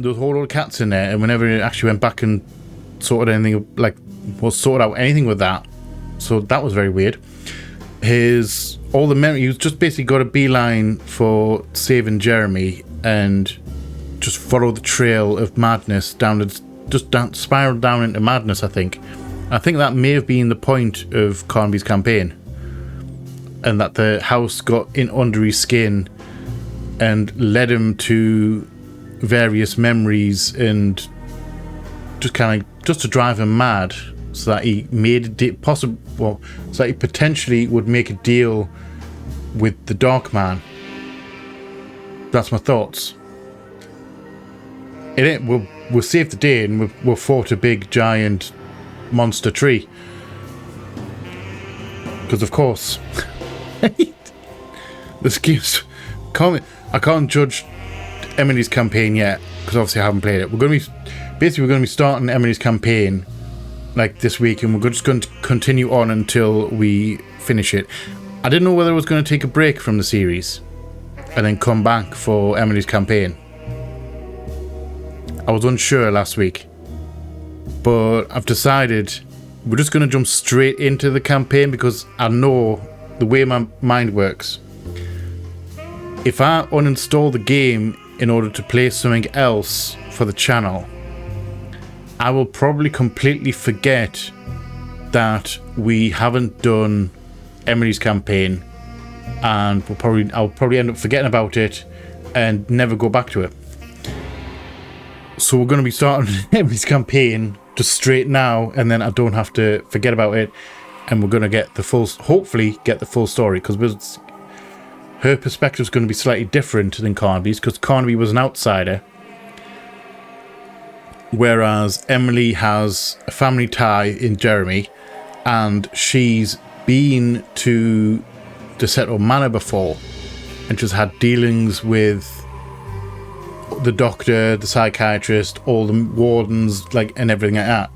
There was a whole lot of cats in there, and whenever it actually went back and sorted anything, like, was sorted out anything with that. So that was very weird. All the memory, he just basically got a beeline for saving Jeremy and just followed the trail of madness spiraled down into madness, I think. I think that may have been the point of Carnaby's campaign. And that the house got in under his skin and led him to various memories and just to drive him mad, so that he made it possible, so that he potentially would make a deal with the Dark Man. That's my thoughts. We'll save the day and we'll fought a big giant monster tree. Because of course, this gives. I can't judge Emily's campaign yet because obviously I haven't played it. We're going to be starting Emily's campaign like this week, and we're just going to continue on until we finish it. I didn't know whether I was going to take a break from the series and then come back for Emily's campaign. I was unsure last week, but I've decided we're just going to jump straight into the campaign because I know the way my mind works. If I uninstall the game in order to play something else for the channel, I will probably completely forget that we haven't done Emily's campaign, and I'll probably end up forgetting about it and never go back to it. So we're going to be starting Emily's campaign just straight now, and then I don't have to forget about it, and we're going to hopefully get the full story, because her perspective is going to be slightly different than Carnaby's, because Carnaby was an outsider, whereas Emily has a family tie in Jeremy, and she's been to Derceto Manor before, and she's had dealings with the doctor, the psychiatrist, all the wardens, and everything like that.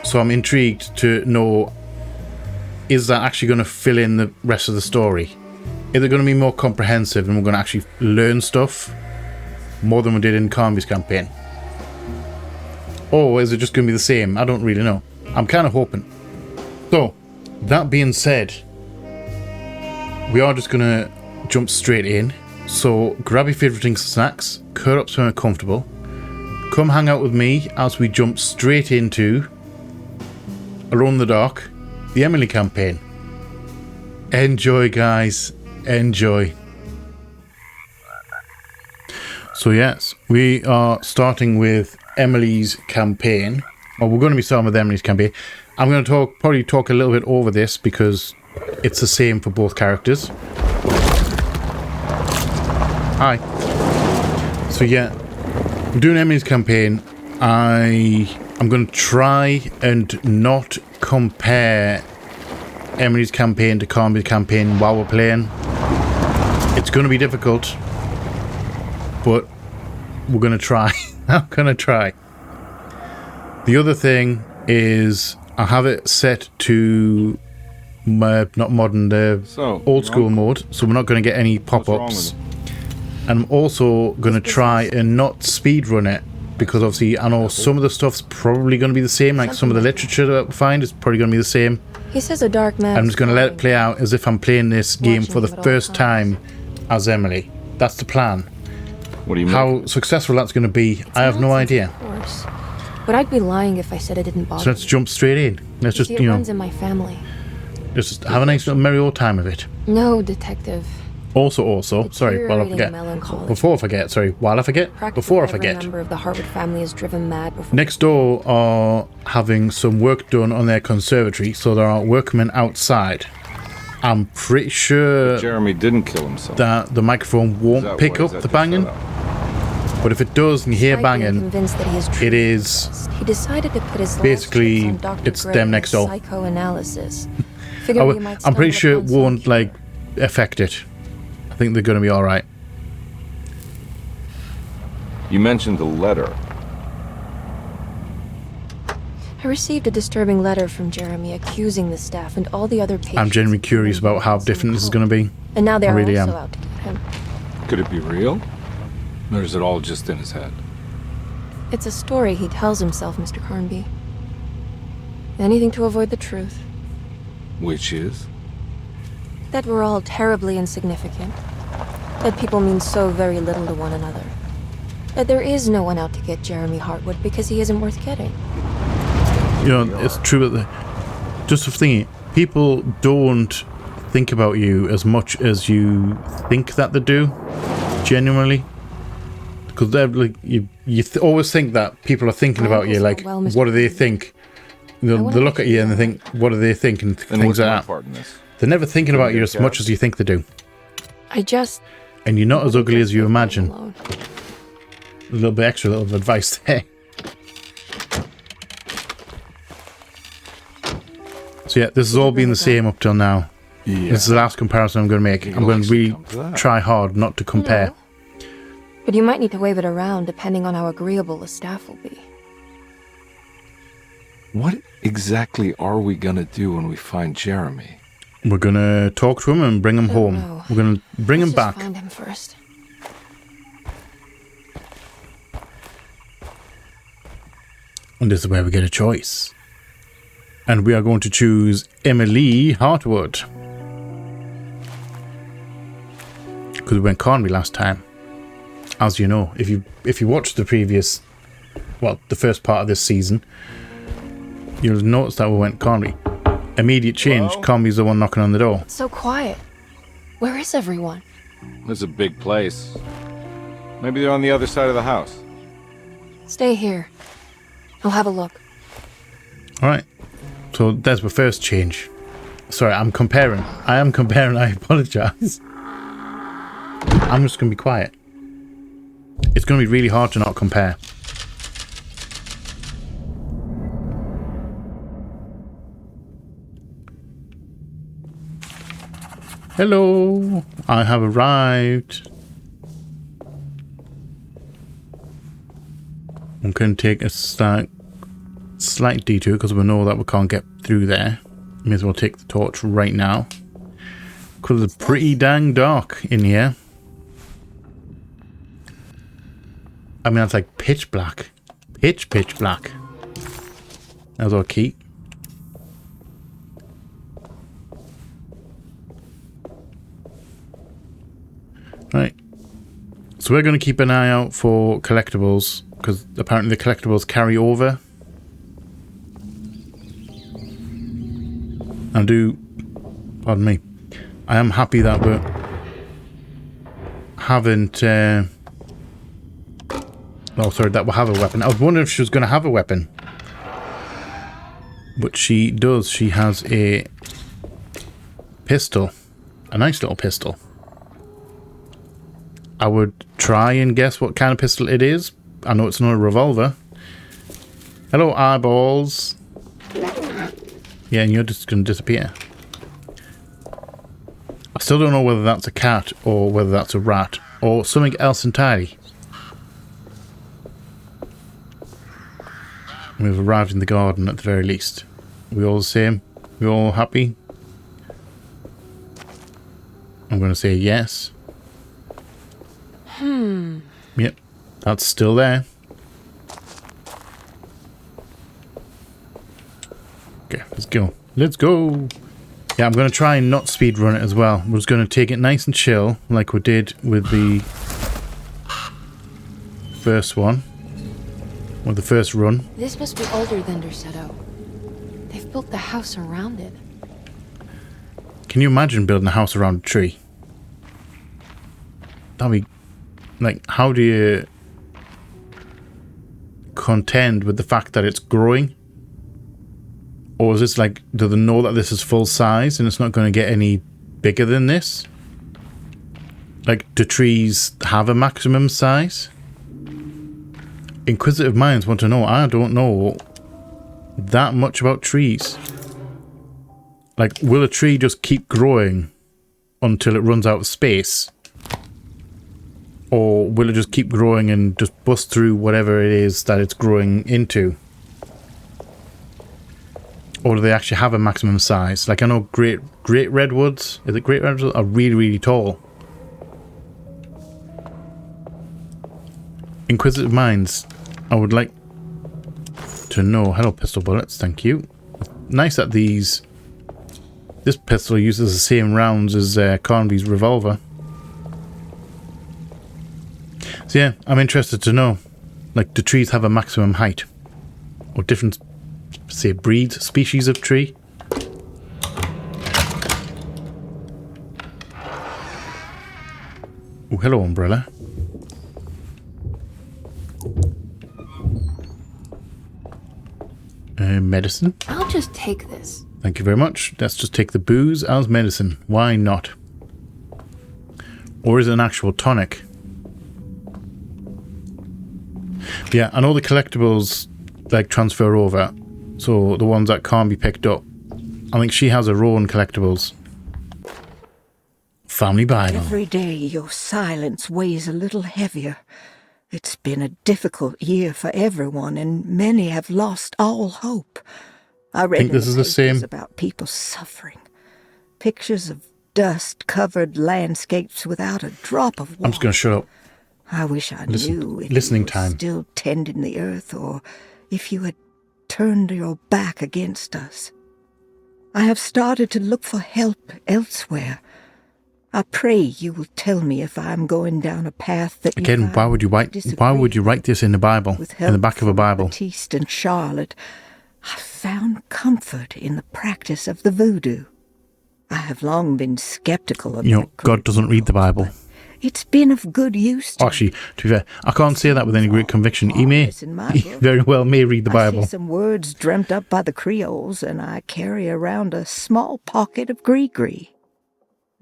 So I'm intrigued to know, is that actually going to fill in the rest of the story? Is it going to be more comprehensive and we're going to actually learn stuff more than we did in Carnaby's campaign? Or is it just going to be the same? I don't really know. I'm kind of hoping. So, that being said, we are just going to jump straight in. So, grab your favourite drinks and snacks, curl up somewhere comfortable, come hang out with me as we jump straight into Alone in the Dark, the Emily campaign. Enjoy, guys. Enjoy. So yes, we are starting with Emily's campaign. Well, we're going to be starting with Emily's campaign. I'm going to probably talk a little bit over this because it's the same for both characters. Hi. So yeah, we're doing Emily's campaign. I'm going to try and not compare Emily's campaign to Carnaby's campaign while we're playing. It's going to be difficult, but we're going to try. I'm going to try. The other thing is I have it set to not modern, old school mode, so we're not going to get any pop-ups. And I'm also going to try and not speedrun it, because obviously I know some of the stuff's probably going to be the same, like some of the literature that we find is probably going to be the same. He says a dark man. I'm just going to let it play out as if I'm playing this game for the first time as Emily. That's the plan. What do you mean? How successful that's going to be, I have no idea. Of course. But I'd be lying if I said it didn't bother. So let's jump straight in. Let's just, it runs in my family. Just have a nice little merry old time of it. No, detective. Also, sorry, while I forget. Before I forget, before I forget. Every member of the Harvard family is driven mad before. Next door are having some work done on their conservatory, so there are workmen outside. I'm pretty sure Jeremy didn't kill himself. That the microphone won't pick up the banging. But if it does and you hear banging, it is he decided to put his basically it's them next door. Psychoanalysis. I'm pretty sure it won't affect it. I think they're going to be all right. You mentioned the letter. I received a disturbing letter from Jeremy accusing the staff and all the other patients. I'm genuinely curious about how different this is going to be. And now they're really also out to get him. Could it be real? Or is it all just in his head? It's a story he tells himself, Mr. Carnby. Anything to avoid the truth. Which is? That we're all terribly insignificant. That people mean so very little to one another. That there is no one out to get Jeremy Hartwood because he isn't worth getting. You know, it's true that just of thinking, people don't think about you as much as you think that they do, genuinely. Because they're like, you always think that people are thinking about you, like, well, Mr. what do they think? They look at you and they think, what do they think? And And things what's my like that. part in this? They're never thinking about you as much as you think they do. I just... And you're not as ugly as you imagine. Alone. A little bit extra little advice there. So yeah, this has all been the same up till now. Yeah. This is the last comparison I'm going to make. I'm going to really try hard not to compare. No. But you might need to wave it around depending on how agreeable the staff will be. What exactly are we gonna do when we find Jeremy? We're going to talk to him and bring him home. know. We're going to bring him Let's back. just find him first. And this is where we get a choice. And we are going to choose Emily Hartwood. Because we went Carnby last time. As you know, if you watched the previous, well, the first part of this season, you'll notice that we went Carnby. Immediate change, Hello? Carnby's the one knocking on the door. It's so quiet. Where is everyone? This is a big place. Maybe they're on the other side of the house. Stay here. I'll have a look. Alright. So there's my first change. Sorry, I'm comparing. I am comparing, I apologise. I'm just going to be quiet. It's going to be really hard to not compare. Hello, I have arrived. I'm going to take a slight detour because we know that we can't get through there. May as well take the torch right now. Because it's pretty dang dark in here. I mean, that's like pitch black. Pitch black. That's our key. Right. So we're going to keep an eye out for collectibles. Because apparently the collectibles carry over. Pardon me. I am happy that we haven't... that we have a weapon. I was wondering if she was going to have a weapon. But she does. She has a pistol. A nice little pistol. I would try and guess what kind of pistol it is. I know it's not a revolver. Hello, eyeballs. Yeah, and you're just going to disappear. I still don't know whether that's a cat or whether that's a rat or something else entirely. We've arrived in the garden at the very least. Are we all the same? We all happy? I'm going to say yes. Yep, that's still there. Okay, let's go. Let's go. Yeah, I'm going to try and not speed run it as well. We're just going to take it nice and chill like we did with the first one. Or the first run. This must be older than Derceto. They've built the house around it. Can you imagine building a house around a tree? That'd be... Like, how do you contend with the fact that it's growing? Or is this like, do they know that this is full size and it's not going to get any bigger than this? Like, do trees have a maximum size? Inquisitive minds want to know. I don't know that much about trees. Like, will a tree just keep growing until it runs out of space? Or will it just keep growing and just bust through whatever it is that it's growing into? Or do they actually have a maximum size? Like, I know great redwoods, is it great redwoods, are really, really tall. inquisitive minds, I would like to know. Hello, pistol bullets. Thank you. Nice that this pistol uses the same rounds as Carnby's revolver. So yeah, I'm interested to know, like, do trees have a maximum height? Or different, say, breeds, species of tree? Oh, hello, umbrella. Medicine. I'll just take this. Thank you very much. Let's just take the booze as medicine. Why not? Or is it an actual tonic? Yeah, I know the collectibles like transfer over, so the ones that can't be picked up. I think she has her own collectibles. Family Bible. Every day your silence weighs a little heavier. It's been a difficult year for everyone, and many have lost all hope. I read think this is the same about people suffering. Pictures of dust-covered landscapes without a drop of water. I'm just going to shut up. I wish I knew if listening you were time. still tending the earth, or if you had turned your back against us. I have started to look for help elsewhere. I pray you will tell me if I am going down a path that Again, you why would you write this in the Bible, in the back of a Bible? Baptiste and Charlotte, I found comfort in the practice of the voodoo. I have long been skeptical of God doesn't read the Bible. It's been of good use to Actually, to be fair, I can't say that with any great conviction. He very well may read the Bible. I see some words dreamt up by the Creoles, and I carry around a small pocket of gree-gree.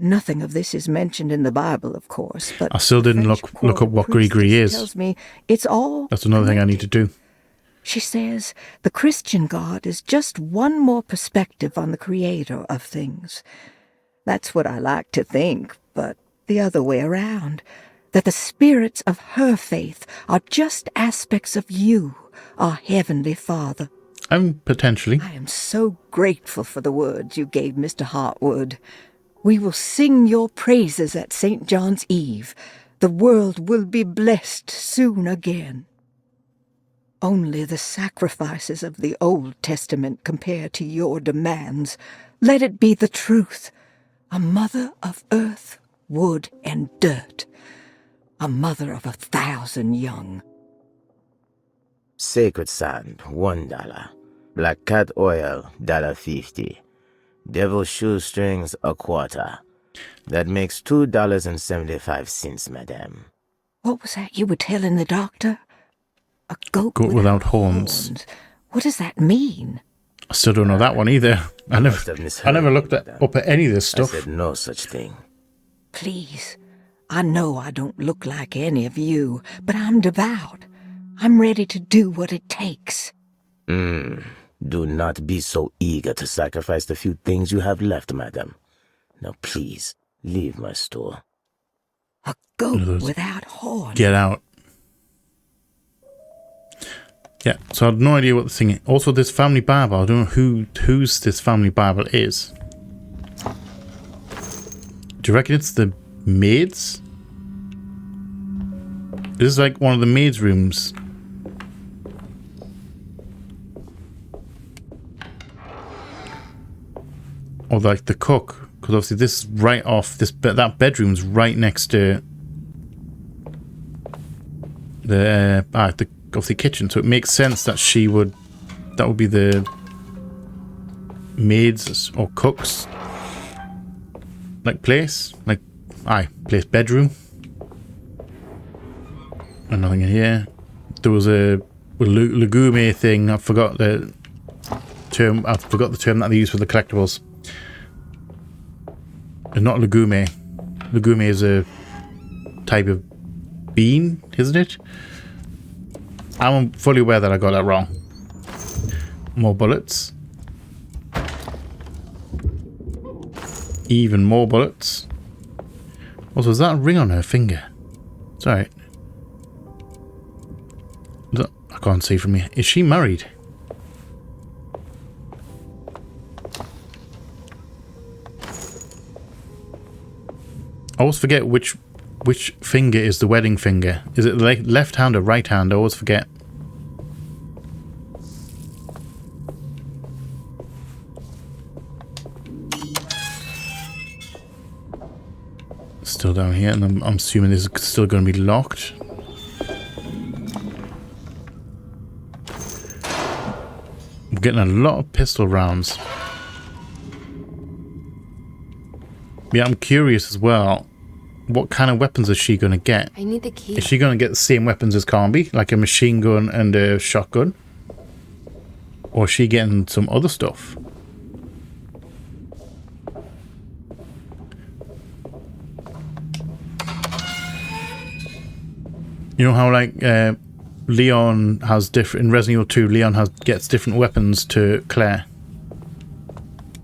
Nothing of this is mentioned in the Bible, of course, but I still didn't look up what gree-gree is. Tells me it's all. That's another thing I need to do. She says the Christian God is just one more perspective on the creator of things. That's what I like to think, but the other way around, that the spirits of her faith are just aspects of you, our Heavenly Father. Potentially. I am so grateful for the words you gave Mr. Hartwood. We will sing your praises at St. John's Eve. The world will be blessed soon again. Only the sacrifices of the Old Testament compare to your demands. Let it be the truth. A mother of earth, wood, and dirt. A mother of 1,000 young. Sacred sand, $1. Black cat oil, $1.50. Devil shoestrings, $0.25. That makes $2.75, madame. What was that you were telling the doctor? A goat without horns. What does that mean? I still don't know that one either. I never looked up at any of this stuff. I said no such thing. Please, I know I don't look like any of you, but I'm devout. I'm ready to do what it takes. Do not be so eager to sacrifice the few things you have left, madam. Now please, leave my store. A goat without horns. Get out. Yeah, so I had no idea what the thing is. Also, this family Bible, I don't know whose this family Bible is. Do you reckon it's the maid's? This is like one of the maid's rooms. Or like the cook, because obviously this is right off that bedroom's right next to the obviously kitchen, so it makes sense that that would be the maids or cooks place, bedroom. And nothing in here. There was a legume thing. I forgot the term that they use for the collectibles. It's not legume. Legume is a type of bean, isn't it? I'm fully aware that I got that wrong. More bullets. Even more bullets. Also, is that a ring on her finger? It's alright. I can't see from here. Is she married? I always forget which Which finger is the wedding finger? Is it left hand or right hand? I always forget. Still down here, and I'm assuming this is still going to be locked. I'm getting a lot of pistol rounds. Yeah, I'm curious as well. What kind of weapons is she going to get? I need the key. Is she going to get the same weapons as Carnby? Like a machine gun and a shotgun? Or is she getting some other stuff? You know how like Leon has different in Resident Evil 2. Leon gets different weapons to Claire.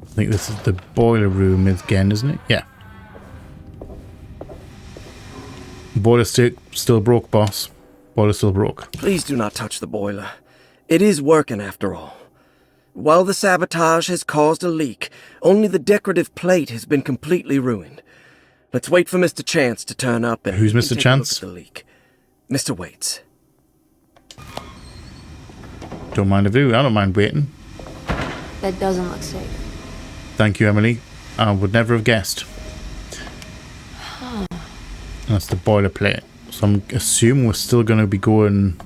I think this is the boiler room again, isn't it? Yeah. Boiler still broke, boss. Boiler still broke. Please do not touch the boiler. It is working after all. While the sabotage has caused a leak, only the decorative plate has been completely ruined. Let's wait for Mr. Chance to turn up and Who's we Mr. can take Chance? a look at the leak. Mr. Waits. Don't mind if you do. I don't mind waiting. That doesn't look safe. Thank you, Emily. I would never have guessed. That's the boilerplate. So I'm assuming we're still going to be going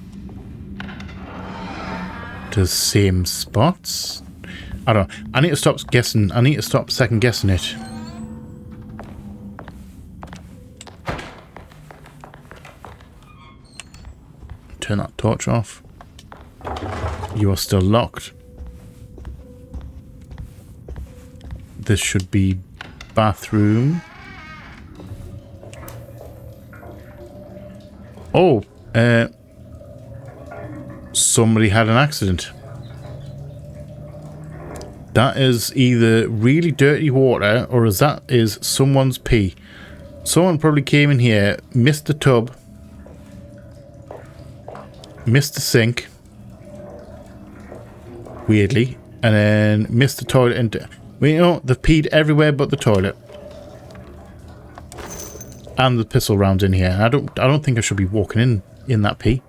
to the same spots. I don't know. I need to stop guessing. I need to stop second guessing it. Turn that torch off. You are still locked. This should be bathroom. Oh, somebody had an accident. That is either really dirty water or that is someone's pee. Someone probably came in here, missed the tub, missed the sink, weirdly, and then missed the toilet. And well, you know, they've peed everywhere but the toilet. And the pistol rounds in here. I don't think I should be walking in that pee.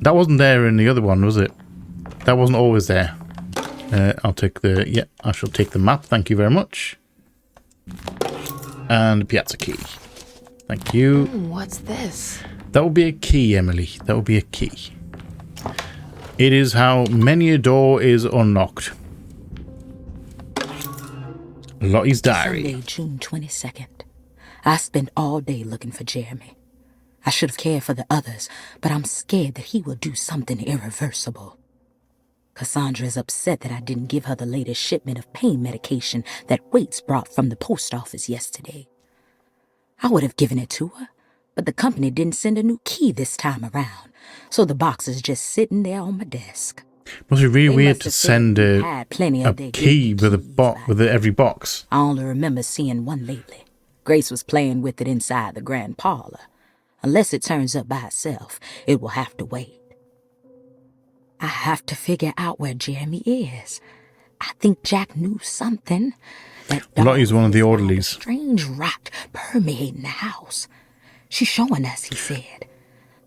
That wasn't there in the other one, was it? That wasn't always there. I'll take the... Yeah, I shall take the map. Thank you very much. And the piazza key. Thank you. What's this? That will be a key, Emily. That will be a key. It is how many a door is unlocked. Lottie's diary. Sunday, June 22nd. I spent all day looking for Jeremy. I should have cared for the others, but I'm scared that he will do something irreversible. Cassandra is upset that I didn't give her the latest shipment of pain medication that Waits brought from the post office yesterday. I would have given it to her, but the company didn't send a new key this time around, so the box is just sitting there on my desk. Must be really They weird must to have said send we a had plenty of their key good with a keys box back with every box. I only remember seeing one lately. Grace was playing with it inside the grand parlor. Unless it turns up by itself, it will have to wait. I have to figure out where Jeremy is. I think Jack knew something. That Lottie's one of the orderlies. Strange rot permeating the house. She's showing us, he said.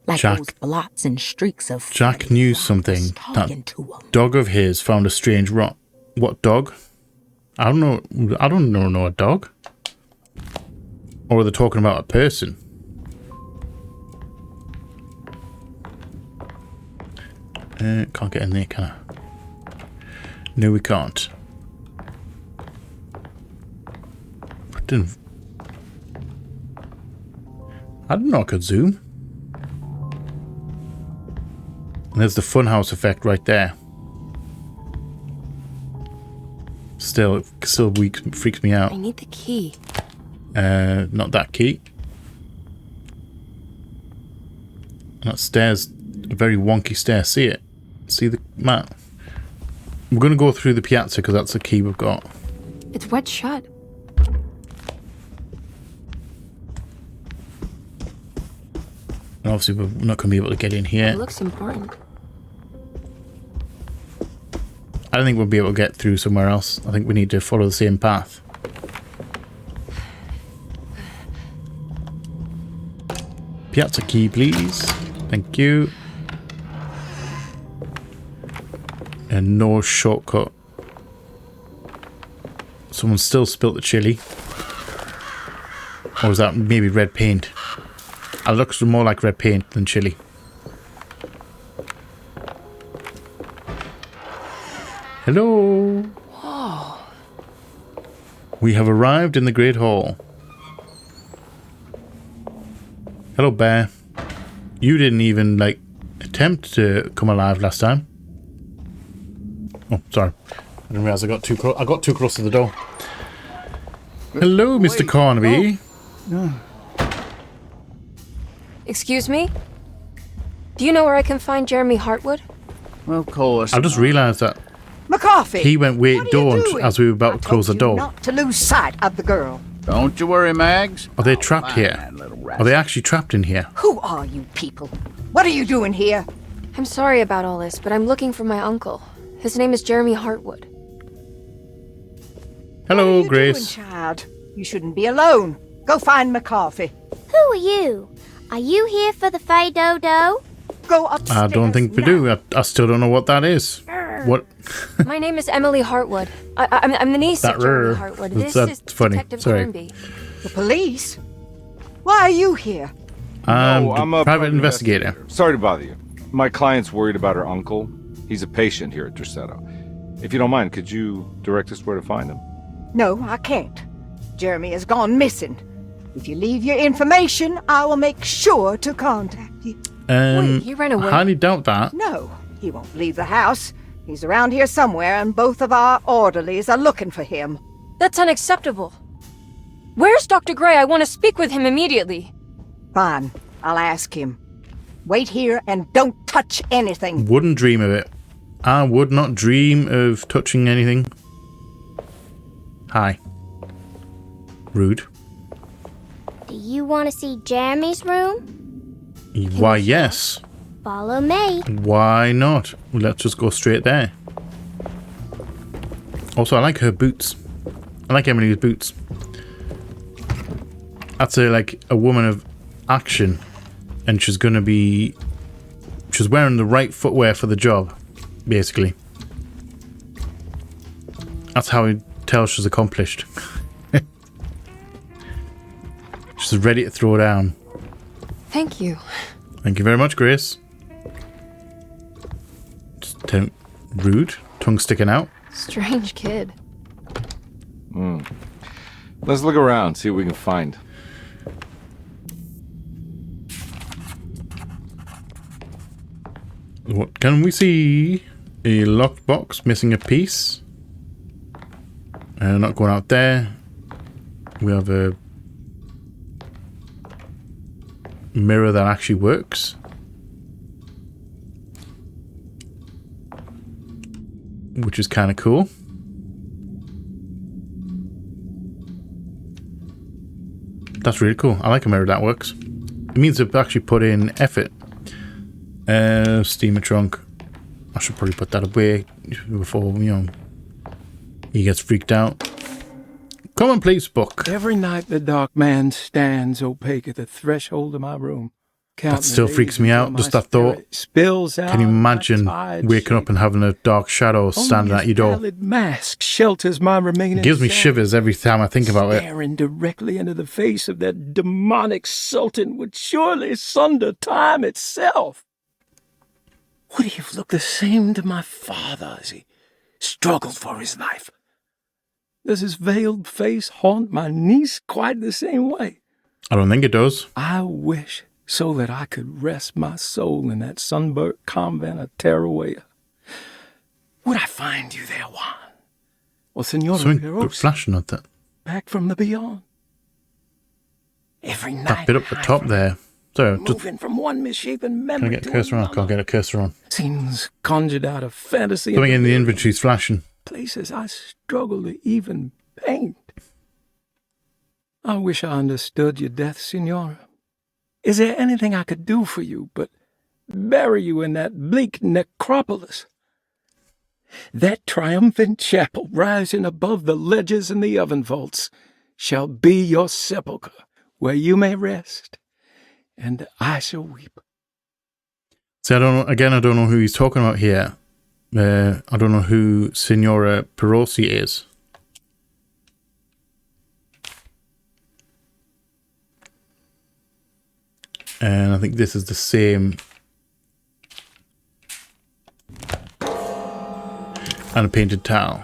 Like Jack- those blots and streaks of Jack Freddy knew Flowers something. talking That to him. dog of his found a strange rot. What dog? I don't know. I don't know a dog. Or are they talking about a person? Can't get in there, can I? No, we can't. I didn't know I could zoom. And there's the funhouse effect right there. Still freaks me out. I need the key. Not that key. That stairs, a very wonky stair. See it? See the map? We're going to go through the piazza because that's the key we've got. It's wet shut. And obviously we're not going to be able to get in here. It looks important. I don't think we'll be able to get through somewhere else. I think we need to follow the same path. Piazza key, please. Thank you. And no shortcut. Someone still spilt the chili. Or was that maybe red paint? It looks more like red paint than chili. Hello. Whoa. We have arrived in the Great Hall. Hello, bear. You didn't even, like, attempt to come alive last time. Oh, sorry. I didn't realize I got too close. I got too close to the door. Hello, Mr. Carnaby. Excuse me? Do you know where I can find Jeremy Hartwood? Of course. I just realised that McCarthy! he went, wait, what are you don't, doing? as we were about I to close the told you door. not to lose sight of the girl. Don't you worry, Mags. Are they trapped here? that little Are they actually trapped in here? Who are you people? What are you doing here? I'm sorry about all this, but I'm looking for my uncle. His name is Jeremy Hartwood. Hello, What are you Grace. doing, child? You shouldn't be alone. Go find McCarthy. Who are you? Are you here for the Fay Dodo? Go upstairs. I don't think we now. do. I still don't know what that is. What? My name is Emily Hartwood. I'm the niece That of Jeremy rare. Hartwood. That's- This is that's funny. Detective Sorry. Grimby. The police? Why are you here? I'm I'm the a private investigator. Sorry to bother you. My client's worried about her uncle. He's a patient here at Derceto. If you don't mind, could you direct us where to find him? No, I can't. Jeremy has gone missing. If you leave your information, I will make sure to contact you. Wait, he ran away? I highly doubt that. No, he won't leave the house. He's around here somewhere, and both of our orderlies are looking for him. That's unacceptable. Where's Dr. Gray? I want to speak with him immediately. Fine, I'll ask him. Wait here and don't touch anything. Wouldn't dream of it. I would not dream of touching anything. Hi. Rude. Do you want to see Jeremy's room? Why, yes. Follow me. Why not? Let's just go straight there. Also, I like her boots. I like Emily's boots. That's like a woman of action, and she's gonna be. She's wearing the right footwear for the job, basically. That's how we tell she's accomplished. She's ready to throw down. Thank you. Thank you very much, Grace. Just rude, tongue sticking out. Strange kid. Let's look around, see what we can find. What can we see? A locked box missing a piece. Not going out there. We have a mirror that actually works. Which is kind of cool. That's really cool. I like a mirror that works. It means they've actually put in effort. Steamer trunk. I should probably put that away before, he gets freaked out. Commonplace book. Every night the dark man stands opaque at the threshold of my room. That still freaks me out, just that thought. Spills out. Can you imagine waking up and having a dark shadow standing at your door? Only his pallid mask shelters my remaining It gives me sanity. shivers every time I think about it. Staring directly into the face of that demonic sultan would surely sunder time itself. Would he have looked the same to my father as he struggled for his life? Does his veiled face haunt my niece quite the same way? I don't think it does. I wish so that I could rest my soul in that sunburnt convent of Teruel. Would I find you there, Juan? Or Senora Something Perosi, flashing at that. back from the beyond? Every night That bit up the top there. So, just, moving from one misshapen can memory I get a to cursor on? I another. can't get a cursor on. Scenes conjured out of fantasy. Something in the delirium. inventory's flashing. Places I struggle to even paint. I wish I understood your death, Signora. Is there anything I could do for you but bury you in that bleak necropolis? That triumphant chapel rising above the ledges and the oven vaults shall be your sepulchre, where you may rest and I shall weep. See, I don't know who he's talking about here. I don't know who Signora Perosi is. And I think this is the same. And a painted towel.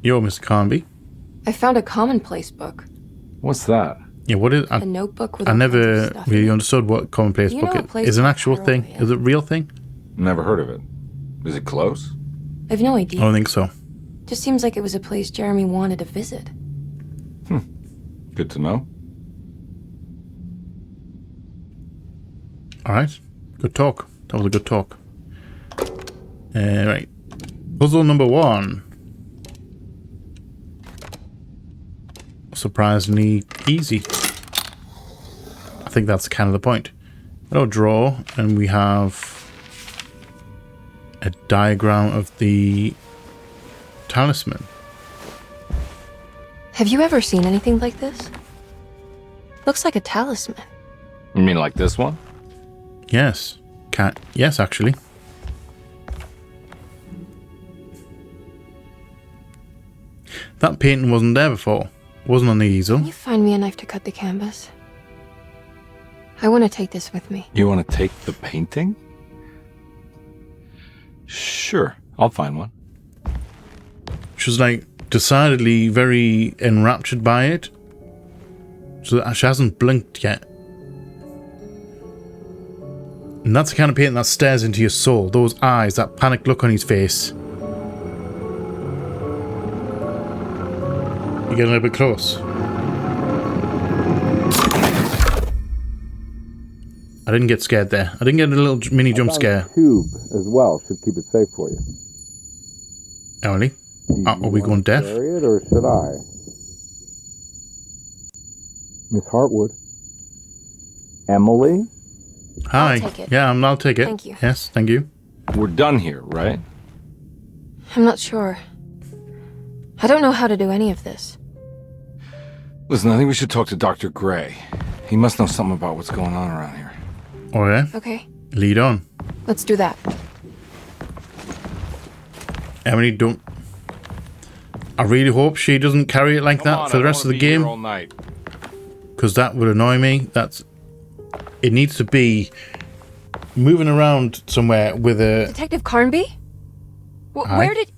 Yo, Mr. Carnby. I found a commonplace book. What's that? Yeah, what is a notebook with I all kinds of never stuff really in it. understood what commonplace You book know a is. place Is it an called actual thing? Harroway? Is it a real thing? Never heard of it. Is it close? I've no I idea. don't think so. Just seems like it was a place Jeremy wanted to visit. Good to know. Alright. Good talk. That was a good talk. Right. Puzzle number 1. Surprisingly easy. I think that's kind of the point. Hello, draw, and we have a diagram of the talisman. Have you ever seen anything like this? Looks like a talisman. You mean like this one? Yes. Yes, actually. That painting wasn't there before. Wasn't on the easel. Can you find me a knife to cut the canvas? I want to take this with me. You want to take the painting? Sure, I'll find one. She was like decidedly very enraptured by it. So she hasn't blinked yet. And that's the kind of painting that stares into your soul. Those eyes, that panicked look on his face. You get a little bit close. I didn't get scared there. I didn't get a little mini jump scare. Tube as well should keep it safe for you. Emily, are we going deaf? Carry it, or should I? Miss Hartwood. Emily? Hi. I'll take it. Yeah, I'll take it. Thank you. Yes, thank you. We're done here, right? I'm not sure. I don't know how to do any of this. Listen, I think we should talk to Dr. Gray. He must know something about what's going on around here. Oh yeah? Okay, Lead on. let's do that. Emily, don't... I really hope she doesn't carry it like that for the rest of the game. All night. Because that would annoy me. It needs to be moving around somewhere with a... Detective Carnby? Hi. Where did...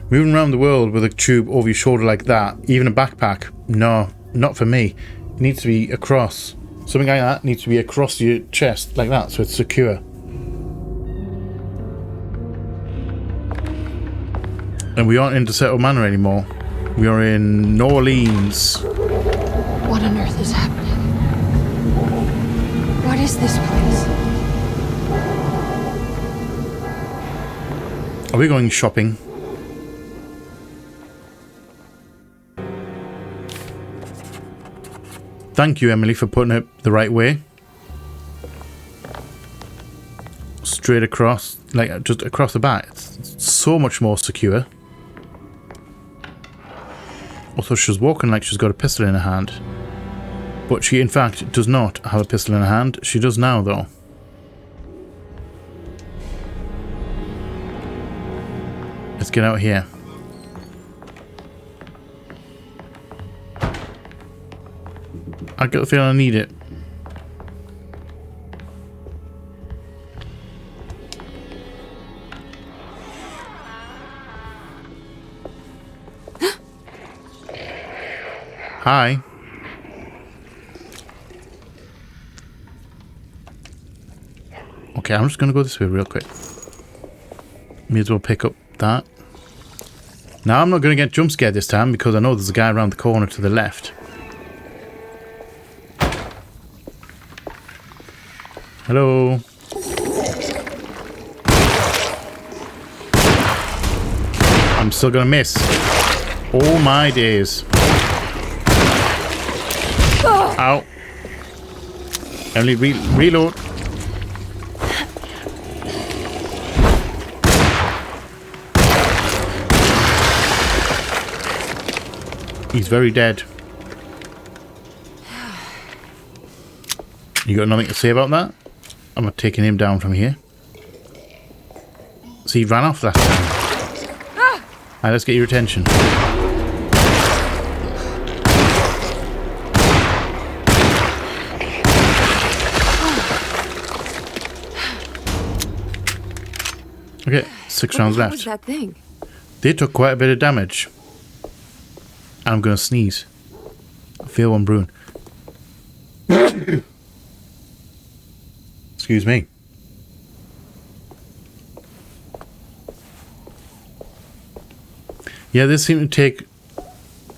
Moving around the world with a tube over your shoulder like that, even a backpack, no, not for me. It needs to be across. Something like that needs to be across your chest, like that, so it's secure. And we aren't in Derceto Manor anymore. We are in New Orleans. What on earth is happening? What is this place? Are we going shopping? Thank you, Emily, for putting it the right way. Straight across, like just across the back. It's so much more secure. Also, she's walking like she's got a pistol in her hand. But she, in fact, does not have a pistol in her hand. She does now, though. Let's get out here. I got the feeling I need it. Hi. Okay, I'm just gonna go this way real quick. May as well pick up that. Now I'm not gonna get jump scared this time because I know there's a guy around the corner to the left. Hello. I'm still gonna miss. Oh my days. Ow. Emily, reload. He's very dead. You got nothing to say about that? I'm not taking him down from here. So he ran off last time. Alright, let's get your attention. Okay, 6 rounds What was left. that thing? They took quite a bit of damage. I'm gonna sneeze. I feel one brewing. Excuse me. Yeah, this seemed to take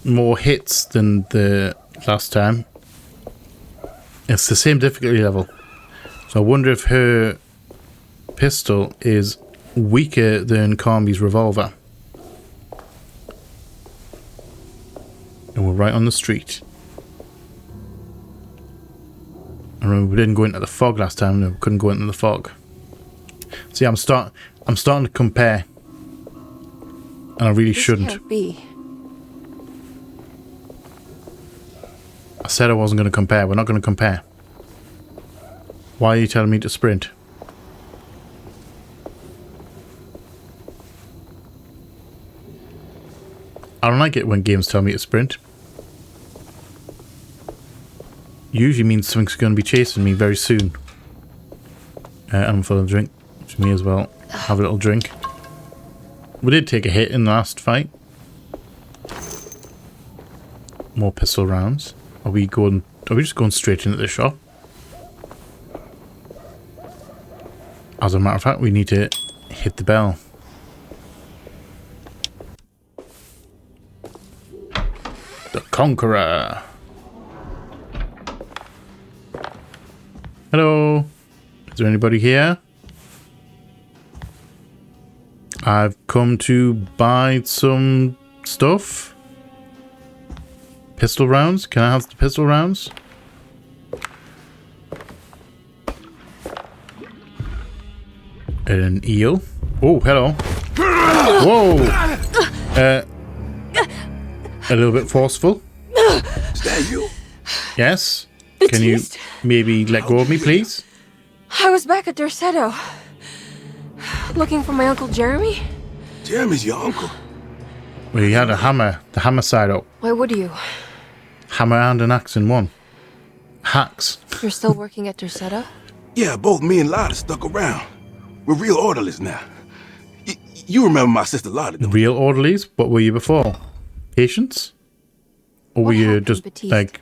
more hits than the last time. It's the same difficulty level. So I wonder if her pistol is weaker than Carmby's revolver. And we're right on the street. I remember we didn't go into the fog last time. We couldn't go into the fog. See, I'm starting to compare. And I really shouldn't. Can't be. I said I wasn't going to compare. We're not going to compare. Why are you telling me to sprint? I don't like it when games tell me to sprint. Usually means something's going to be chasing me very soon. I'm full of drink, which may as well have a little drink. We did take a hit in the last fight. More pistol rounds. Are we just going straight into the shop? As a matter of fact, we need to hit the bell. The Conqueror. Hello. Is there anybody here? I've come to buy some stuff. Pistol rounds? Can I have the pistol rounds? An eel. Oh, hello. Whoa. A little bit forceful. Is that you? Yes. Can you maybe let go of me, please? I was back at Derceto. Looking for my Uncle Jeremy? Jeremy's your uncle. Well, he had a hammer. The hammer side up. Why would you? Hammer and an axe in one. Hacks. You're still working at Derceto? Yeah, both me and Lotta stuck around. We're real orderlies now. You remember my sister Lotta, don't you? Real orderlies? What were you before? Patients? Or were you just like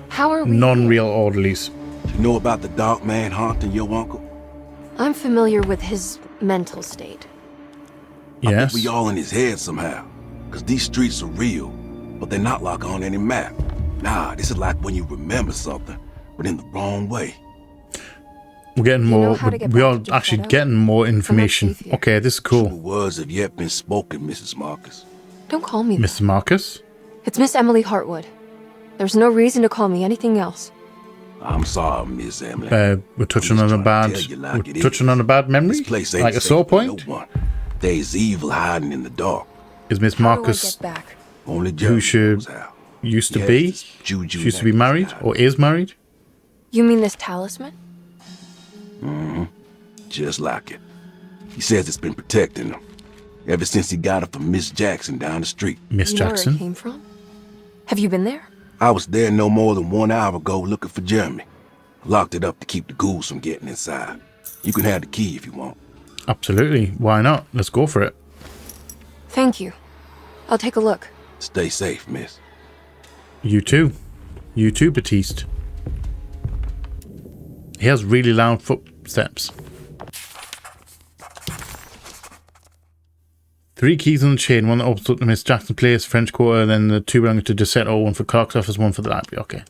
How are we? non-real orderlies? You know about the dark man haunting your uncle? I'm familiar with his mental state. I Yes. think we all in his head somehow. Because these streets are real, but they're not like on any map. Nah, this is like when you remember something, but in the wrong way. We're getting You know more. how to get We back are to actually Derceto? getting more information. safe here. Okay, this is True cool. words have yet been spoken, Mrs. Marcus. Don't call me that. Mr. Marcus? It's Miss Emily Hartwood. There's no reason to call me anything else. I'm sorry, Miss Emily. We're touching I'm on just a trying bad. to tell you like We're it touching is. on a bad memory, This place ain't like a safe sore for point. no one. There's evil hiding in the dark. Is Miss How do I Marcus get back? Only who Jeremy she knows how. used to Yes, be? this juju She used to be necklace married guy. or is married? You mean this talisman? Just like it. He says it's been protecting him ever since he got it from Miss Jackson down the street. Miss You know where it Jackson? came from? Have you been there? I was there no more than 1 hour ago looking for Jeremy. Locked it up to keep the ghouls from getting inside. You can have the key if you want. Absolutely. Why not? Let's go for it. Thank you. I'll take a look. Stay safe, miss. You too. You too, Batiste. He has really loud footsteps. 3 keys on the chain. One that opens up to Miss Jackson Place, French Quarter, then the 2 belonging to Derceto, 1 for Clark's office, 1 for the library. Okay.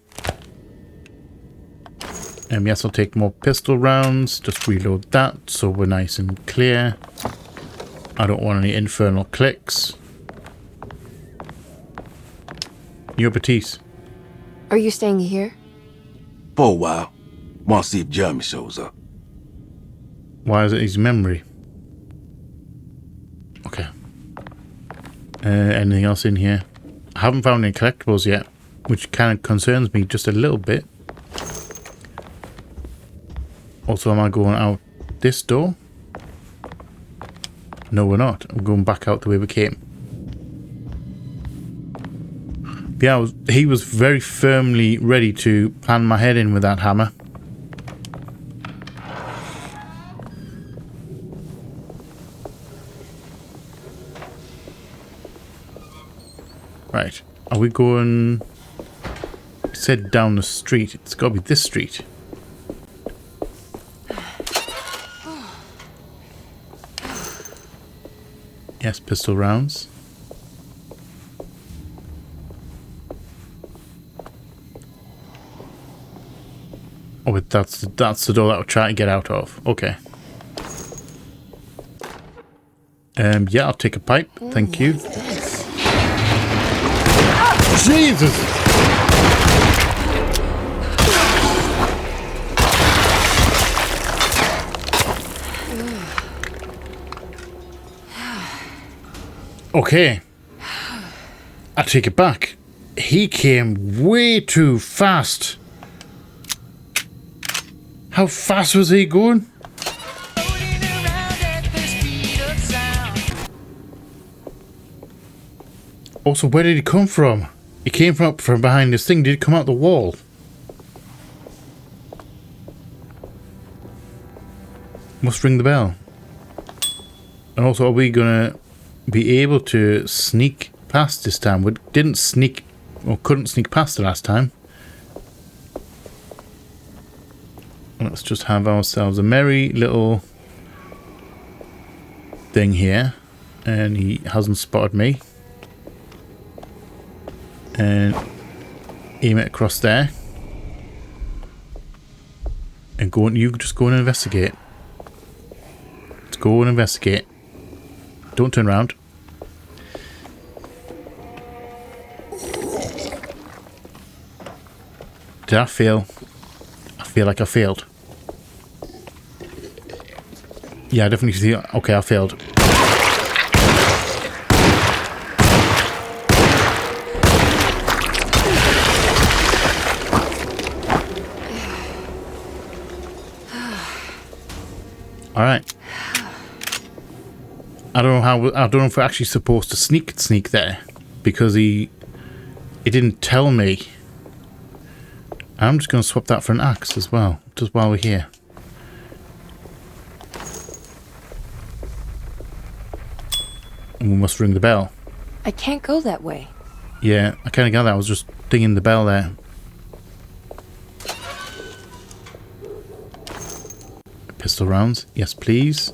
Yes, I'll take more pistol rounds. Just reload that so we're nice and clear. I don't want any infernal clicks. You're Batiste. Are you staying here? For a while. Want to see if Jeremy shows up. Why is it his memory? Okay. Anything else in here? I haven't found any collectibles yet, which kind of concerns me just a little bit. Also, am I going out this door? No, we're not. I'm going back out the way we came. But yeah, he was very firmly ready to pan my head in with that hammer. Right. Are we going... It said down the street. It's got to be this street. Yes, pistol rounds. Oh, but that's the door that we're trying to get out of. Okay. Yeah, I'll take a pipe. Thank you. Jesus! Okay. I take it back. He came way too fast. How fast was he going? Also, where did he come from? He came from up from behind this thing. Did he come out the wall? Must ring the bell. And also, are we gonna be able to sneak past this time? We didn't sneak, or couldn't sneak past the last time. Let's just have ourselves a merry little thing here. And he hasn't spotted me. And aim it across there. And go on, you just go and investigate. Let's go and investigate. Don't turn around. Did I fail? I feel like I failed. Yeah, I definitely see. Okay, I failed. All right. I don't know how. I don't know if we're actually supposed to sneak there, because he didn't tell me. I'm just going to swap that for an axe as well, just while we're here. And we must ring the bell. I can't go that way. Yeah, I kind of got that. I was just dinging the bell there. Pistol rounds. Yes, please.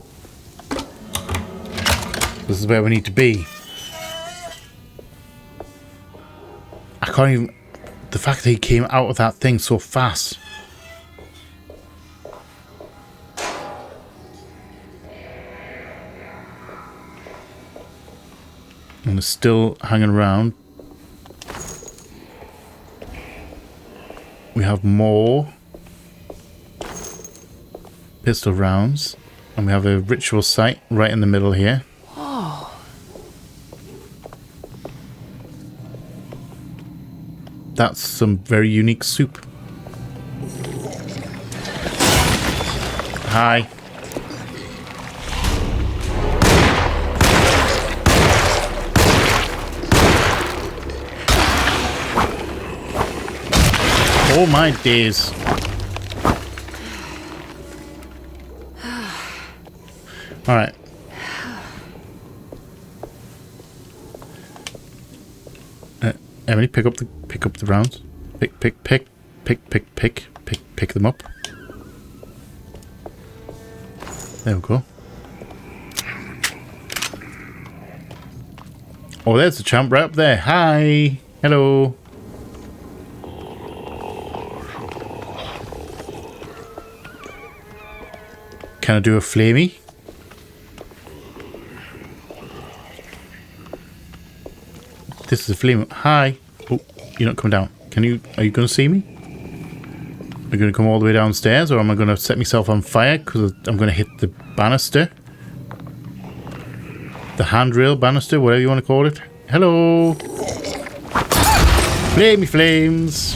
This is where we need to be. I can't even... The fact that he came out of that thing so fast. And it's still hanging around. We have more pistol rounds. And we have a ritual site right in the middle here. Oh. That's some very unique soup. Hi. Oh my days. Alright. Emily, pick up the rounds. Pick them up. There we go. Oh, there's the champ right up there. Hi. Hello. Can I do a flamey? This is a flame. Hi. Oh, you're not coming down. Are you going to see me? Are you going to come all the way downstairs, or am I going to set myself on fire because I'm going to hit the banister? The handrail banister, whatever you want to call it. Hello. Flamey flames.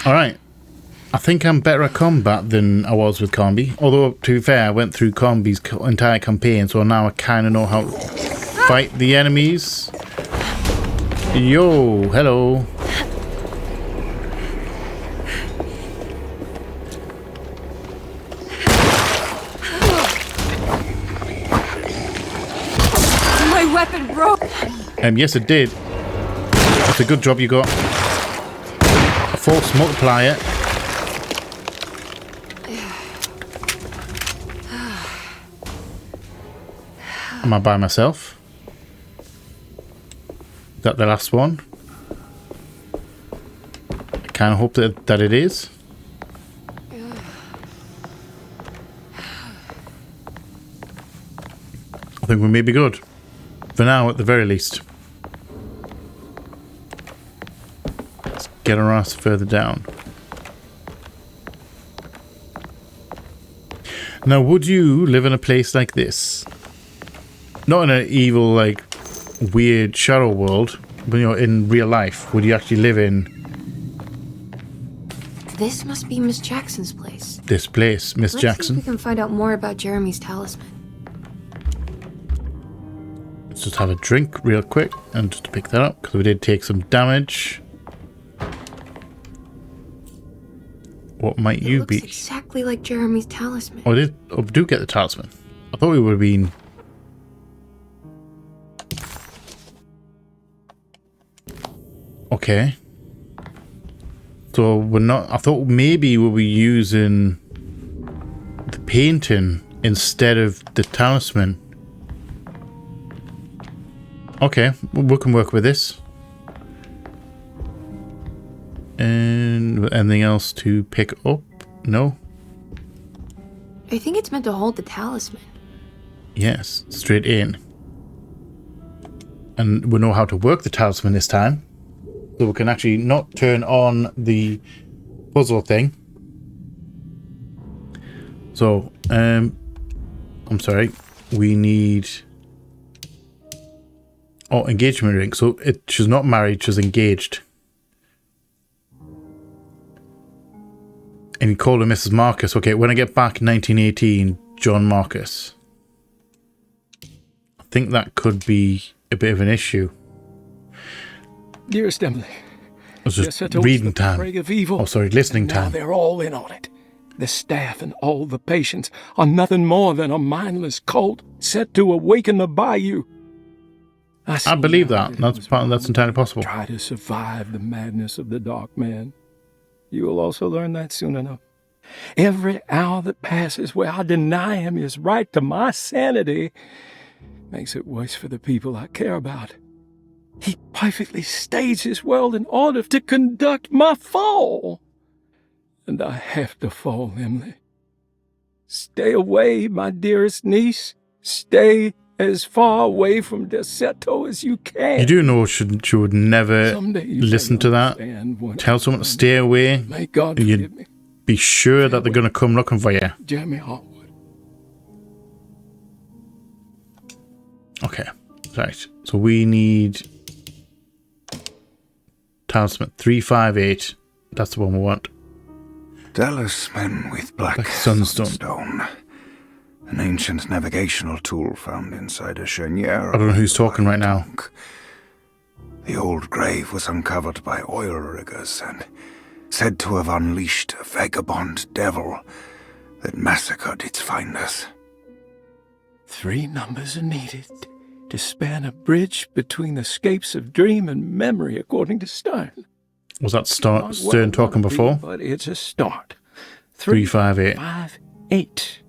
Alright. I think I'm better at combat than I was with Combi. Although, to be fair, I went through Combi's entire campaign, so now I kind of know how to fight the enemies. Yo, hello. My weapon broke. Yes, it did. That's a good job you got. A force multiplier. Am I by myself? Is that the last one? I kind of hope that it is. I think we may be good. For now, at the very least. Let's get our ass further down. Now, would you live in a place like this? Not in an evil, like, weird shadow world, but, you know, in real life. Would you actually live in This must be Miss Jackson's place. this place, Miss Let's see if Jackson? we can find out more about Jeremy's talisman. Let's just have a drink real quick and just to pick that up because we did take some damage. What might It you looks be? exactly like Jeremy's talisman. Oh, I do get the talisman. I thought we would have been. Okay. So we're not. I thought maybe we'll be using the painting instead of the talisman. Okay, we can work with this. And anything else to pick up? No? I think it's meant to hold the talisman. Yes, straight in. And we know how to work the talisman this time. So we can actually not turn on the puzzle thing. So, I'm sorry. We need... Oh, engagement ring. So she's not married, she's engaged. And you called her Mrs. Marcus. Okay, when I get back 1918, John Marcus. I think that could be a bit of an issue. Dearest Emily, It was just Derceto was reading the time. prey of evil. Oh, sorry, listening Now time. they're all in on it. The staff and all the patients are nothing more than a mindless cult set to awaken the bayou. I believe that. That's entirely possible. Try to survive the madness of the dark man. You will also learn that soon enough. Every hour that passes where I deny him his right to my sanity makes it worse for the people I care about. He perfectly staged his world in order to conduct my fall. And I have to fall, Emily. Stay away, my dearest niece. Stay as far away from Derceto as you can. You do know she would never Someday you listen may to that. understand what Tell someone to stay away. May God forgive You'd me. be sure that they're going to come looking for you. Jeremy Hartwood. Okay. Right. So we need talisman 358. That's the one we want. Talisman with black sunstone. stone. An ancient navigational tool found inside a cheniere. I don't know who's talking right now. The old grave was uncovered by oil riggers and said to have unleashed a vagabond devil that massacred its finders. 3 numbers are needed to span a bridge between the scapes of dream and memory, according to Stern. Was that Stern talking before? But it's a start. 358. 358.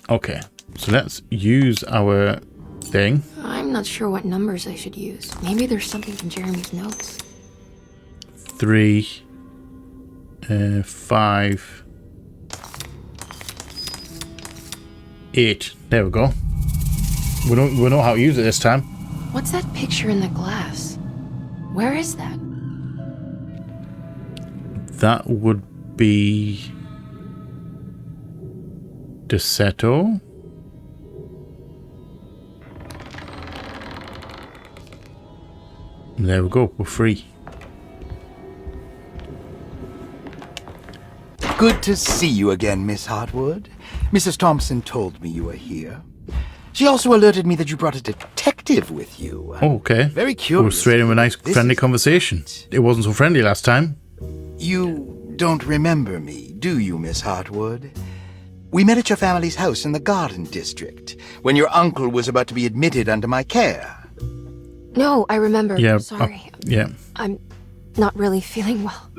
Okay. So let's use our thing. I'm not sure what numbers I should use. Maybe there's something in Jeremy's notes. 3, 5, 8. There we go. We know how to use it this time. What's that picture in the glass? Where is that? that would be Derceto. There we go, we're free. Good to see you again, Miss Hartwood. Mrs. Thompson told me you were here. She also alerted me that you brought a detective with you. Oh, okay. Very We're curious. straight into a nice, friendly conversation. It wasn't so friendly last time. You don't remember me, do you, Miss Hartwood? We met at your family's house in the Garden District, when your uncle was about to be admitted under my care. No, I remember. Yeah. Sorry. Yeah. I'm not really feeling well.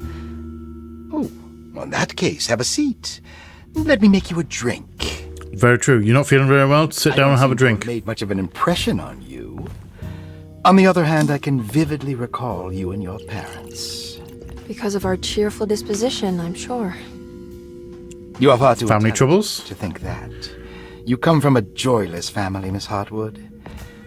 Oh, well, in that case, have a seat. Let me make you a drink. Very true. You're not feeling very well? Sit down and have a drink. Made much of an impression on you. On the other hand, I can vividly recall you and your parents. Because of our cheerful disposition, I'm sure. You are far too Family intelligent troubles? to think that. You come from a joyless family, Miss Hartwood.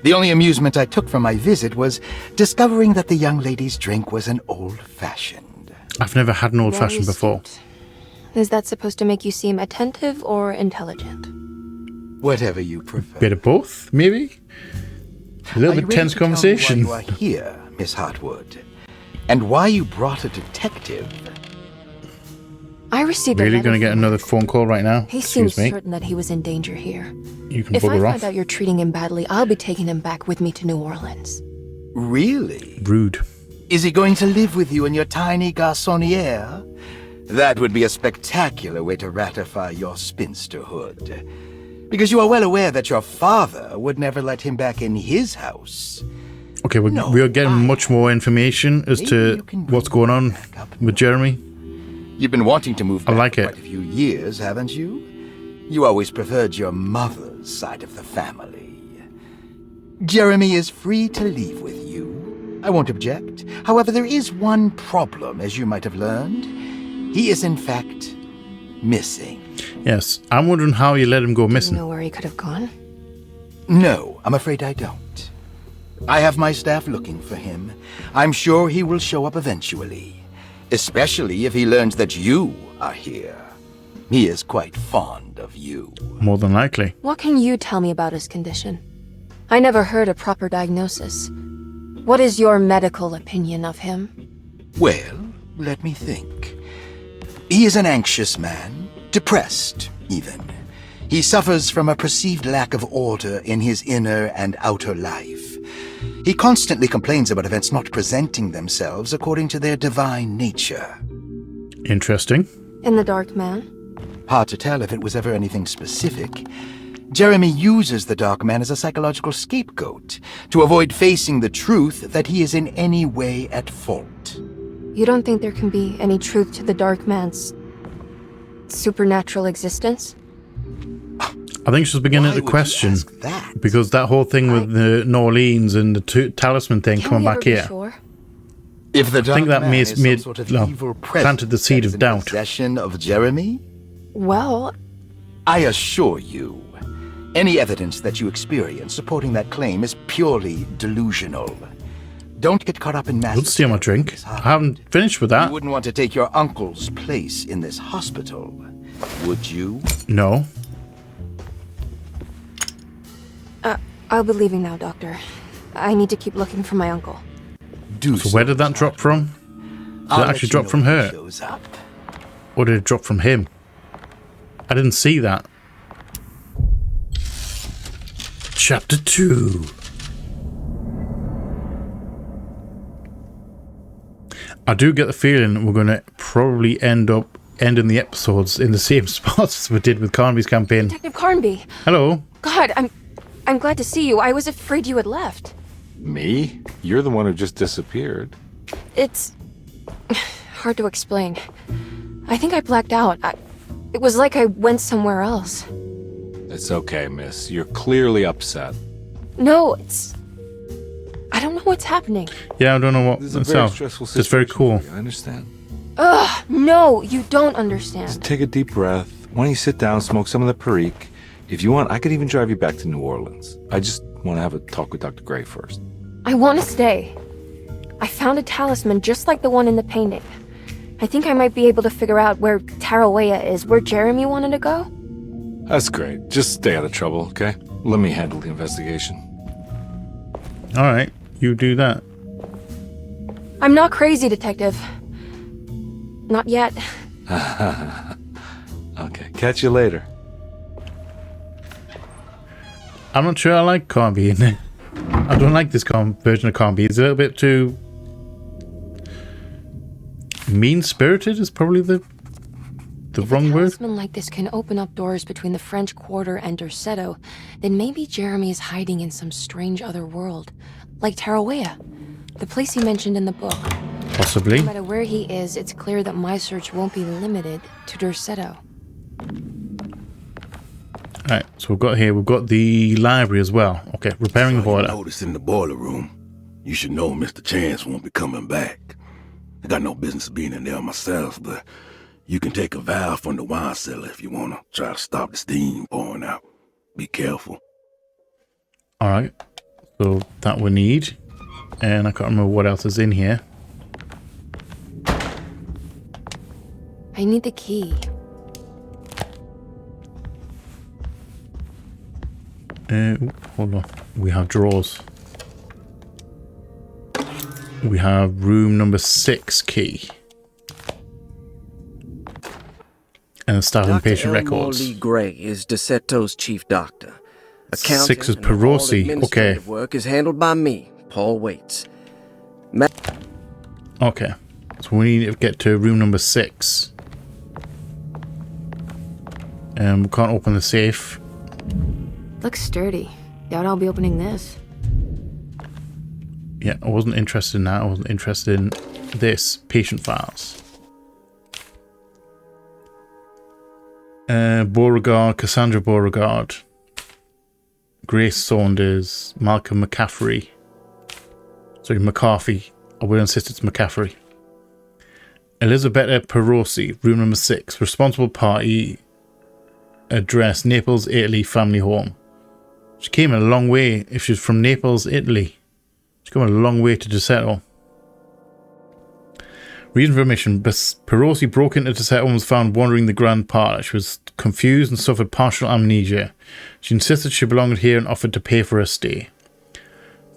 The only amusement I took from my visit was discovering that the young lady's drink was an old-fashioned. I've never had an old-fashioned Very before. astute. Is that supposed to make you seem attentive or intelligent? Whatever you prefer. Bit of both, maybe? A little bit tense conversation. You are here, Miss Hartwood, and why you brought a detective. I received a Really letter going to get from another him. phone call right now? He Excuse seems me. certain that he was in danger here. You can If I bugger find off. out you're treating him badly, I'll be taking him back with me to New Orleans. Really? Rude. Is he going to live with you in your tiny garçonniere? That would be a spectacular way to ratify your spinsterhood. Because you are well aware that your father would never let him back in his house. Okay, we're getting much more information as to what's going on with Jeremy. You've been wanting to move back I like for it. quite a few years, haven't you? You always preferred your mother's side of the family. Jeremy is free to leave with you. I won't object. However, there is one problem, as you might have learned. He is, in fact, missing. Yes, I'm wondering how you let him go Do you missing. know where he could have gone? No, I'm afraid I don't. I have my staff looking for him. I'm sure he will show up eventually. Especially if he learns that you are here. He is quite fond of you. More than likely. What can you tell me about his condition? I never heard a proper diagnosis. What is your medical opinion of him? Well, let me think. He is an anxious man, depressed, even. He suffers from a perceived lack of order in his inner and outer life. He constantly complains about events not presenting themselves according to their divine nature. Interesting. In the Dark Man? Hard to tell if it was ever anything specific. Jeremy uses the Dark Man as a psychological scapegoat to avoid facing the truth that he is in any way at fault. You don't think there can be any truth to the Dark Man's supernatural existence? I think she's beginning to question because that whole thing with the New Orleans and the talisman thing Can coming we ever back be here. sure? If the I think that Dark Man made, is some made sort of no, evil planted the seed of doubt. Possession of Jeremy? Well, I assure you, any evidence that you experience supporting that claim is purely delusional. Don't get caught up in mass. Don't steal my drink. I haven't finished with You that. wouldn't want to take your uncle's place in this hospital, would you? No. I'll be leaving now, Doctor. I need to keep looking for my uncle. So where did that drop from? Did it actually drop from her? Or did it drop from him? I didn't see that. Chapter 2. I do get the feeling we're going to probably end up ending the episodes in the same spots as we did with Carnby's campaign. Detective Carnby! Hello. God, I'm glad to see you. I was afraid you had left. Me? You're the one who just disappeared. It's hard to explain. I think I blacked out. It was like I went somewhere else. It's okay, miss. You're clearly upset. No, I don't know what's happening. Yeah, I don't know what This is a very myself. stressful It's very situation cool. for you, I understand. Ugh, no, you don't understand. Take a deep breath. Why don't you sit down, smoke some of the Perique? If you want, I could even drive you back to New Orleans. I just want to have a talk with Dr. Gray first. I want to stay. I found a talisman just like the one in the painting. I think I might be able to figure out where Tarawea is, where Jeremy wanted to go. That's great. Just stay out of trouble, okay? Let me handle the investigation. Alright, you do that. I'm not crazy, Detective. Not yet. Okay, catch you later. I'm not sure I like Corby in it. I don't like this version of Corby. It's a little bit too mean-spirited is probably the wrong word. If a talisman like this can open up doors between the French Quarter and Derceto, then maybe Jeremy is hiding in some strange other world. Like Tarawea, the place he mentioned in the book. Possibly. No matter where he is, it's clear that my search won't be limited to Derceto. Alright, so we've got the library as well. Okay, repairing the boiler. Notice in the boiler room. You should know Mr. Chance won't be coming back. I got no business being in there myself, but you can take a valve from the wine cellar if you want to try to stop the steam pouring out. Be careful. Alright, so that we need. And I can't remember what else is in here. I need the key. Hold on. We have drawers. We have room number 6 key. And staff and patient records. Lee Gray is Derceto's chief doctor. 6 is Perosi. Okay. Work is handled by me, Paul Waits. Okay. So we need to get to room number 6. And we can't open the safe. Looks sturdy. Doubt I'll be opening this. Yeah, I wasn't interested in that. I wasn't interested in this. Patient files. Beauregard, Cassandra Beauregard. Grace Saunders. Malcolm McCaffrey. Sorry, McCarthy. I will insist it's McCaffrey. Elisabetta Perosi, room number 6. Responsible party. Address, Naples, Italy, family home. She came a long way if she's from Naples, Italy. She's come a long way to Derceto. Reason for admission, Perosi broke into Derceto and was found wandering the Grand Park. She was confused and suffered partial amnesia. She insisted she belonged here and offered to pay for her stay.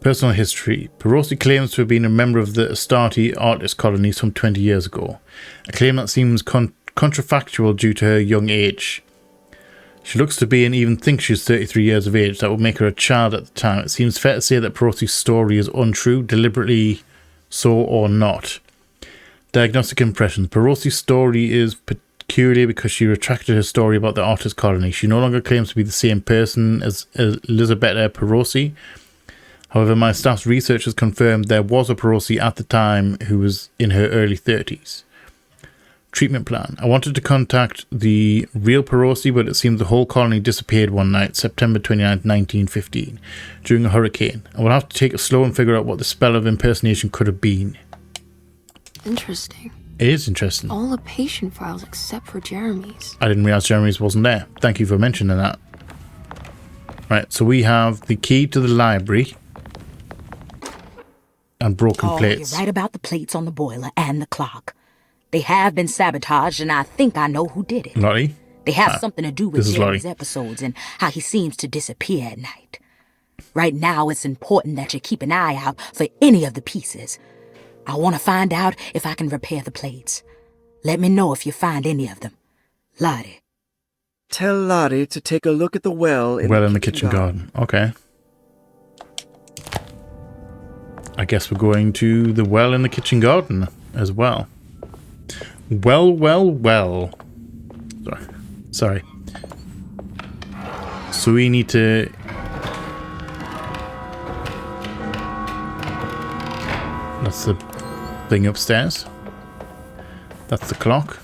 Personal history. Perosi claims to have been a member of the Astarte artist colony some 20 years ago. A claim that seems contrafactual due to her young age. She looks to be and even thinks she's 33 years of age. That would make her a child at the time. It seems fair to say that Perosi's story is untrue, deliberately so or not. Diagnostic impressions. Perosi's story is peculiar because she retracted her story about the artist colony. She no longer claims to be the same person as Elisabetta Perosi. However, my staff's research has confirmed there was a Perosi at the time who was in her early 30s. Treatment plan. I wanted to contact the real Perosi, but it seems the whole colony disappeared one night, September 29, 1915, during a hurricane. I will have to take it slow and figure out what the spell of impersonation could have been. Interesting. It is interesting. All the patient files except for Jeremy's. I didn't realize Jeremy's wasn't there. Thank you for mentioning that. Right, so we have the key to the library and broken plates. You're right about the plates on the boiler and the clock. They have been sabotaged, and I think I know who did it. Lottie? They have something to do with Jeremy's Lottie. episodes and how he seems to disappear at night. Right now, it's important that you keep an eye out for any of the pieces. I want to find out if I can repair the plates. Let me know if you find any of them. Lottie. Tell Lottie to take a look at the well in the kitchen garden. Okay. I guess we're going to the well in the kitchen garden as well. Well. Sorry. So we need to... That's the thing upstairs. That's the clock.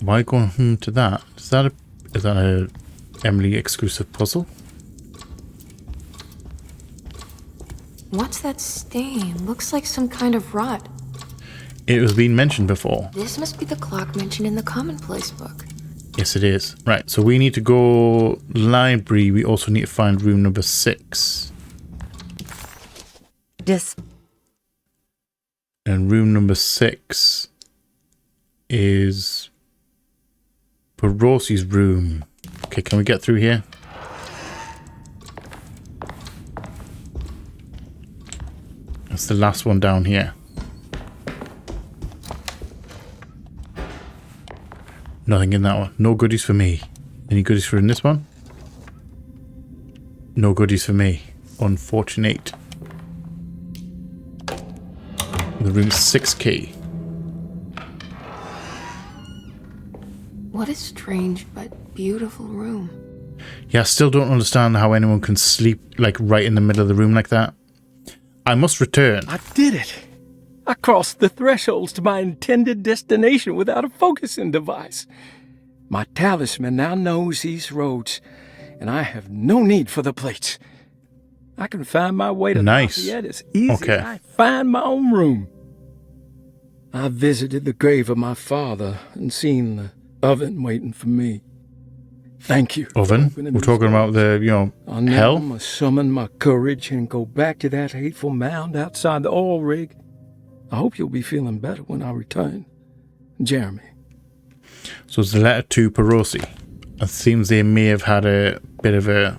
Why going to that? Is that a Emily exclusive puzzle? What's that stain? Looks like some kind of rot. It was being mentioned before. This must be the clock mentioned in the commonplace book. It Yes, it is. Right, so we need to go library. We also need to find room number 6. And room number 6 is Perosi's room. Okay, can we get through here? That's the last one down here. Nothing in that one. No goodies for me. Any goodies for in this one? No goodies for me. Unfortunate. The room's 6 key. What a strange but beautiful room. Yeah, I still don't understand how anyone can sleep like right in the middle of the room like that. I must return. I did it. I crossed the thresholds to my intended destination without a focusing device. My talisman now knows these roads, and I have no need for the plates. I can find my way to Lafayette as easy as I find my own room. I visited the grave of my father and seen the oven waiting for me. Thank you. Oven? We're talking about the, hell? I must summon my courage and go back to that hateful mound outside the oil rig. I hope you'll be feeling better when I return. Jeremy. So it's the letter to Perosi. It seems they may have had a bit of a...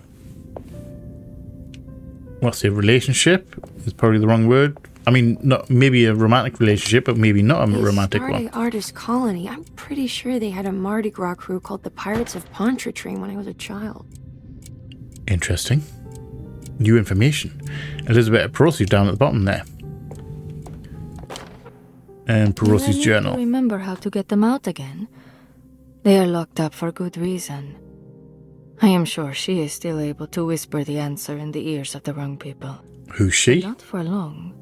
what's it, relationship? Is probably the wrong word. I mean, not maybe a romantic relationship, but maybe not a romantic one. Started artist colony. I'm pretty sure they had a Mardi Gras crew called the Pirates of Pontchartrain when I was a child. Interesting. New information. Elizabeth Perosi down at the bottom there. And Perosi's journal. To remember how to get them out again. They are locked up for good reason. I am sure she is still able to whisper the answer in the ears of the wrong people. Who's she? But not for long.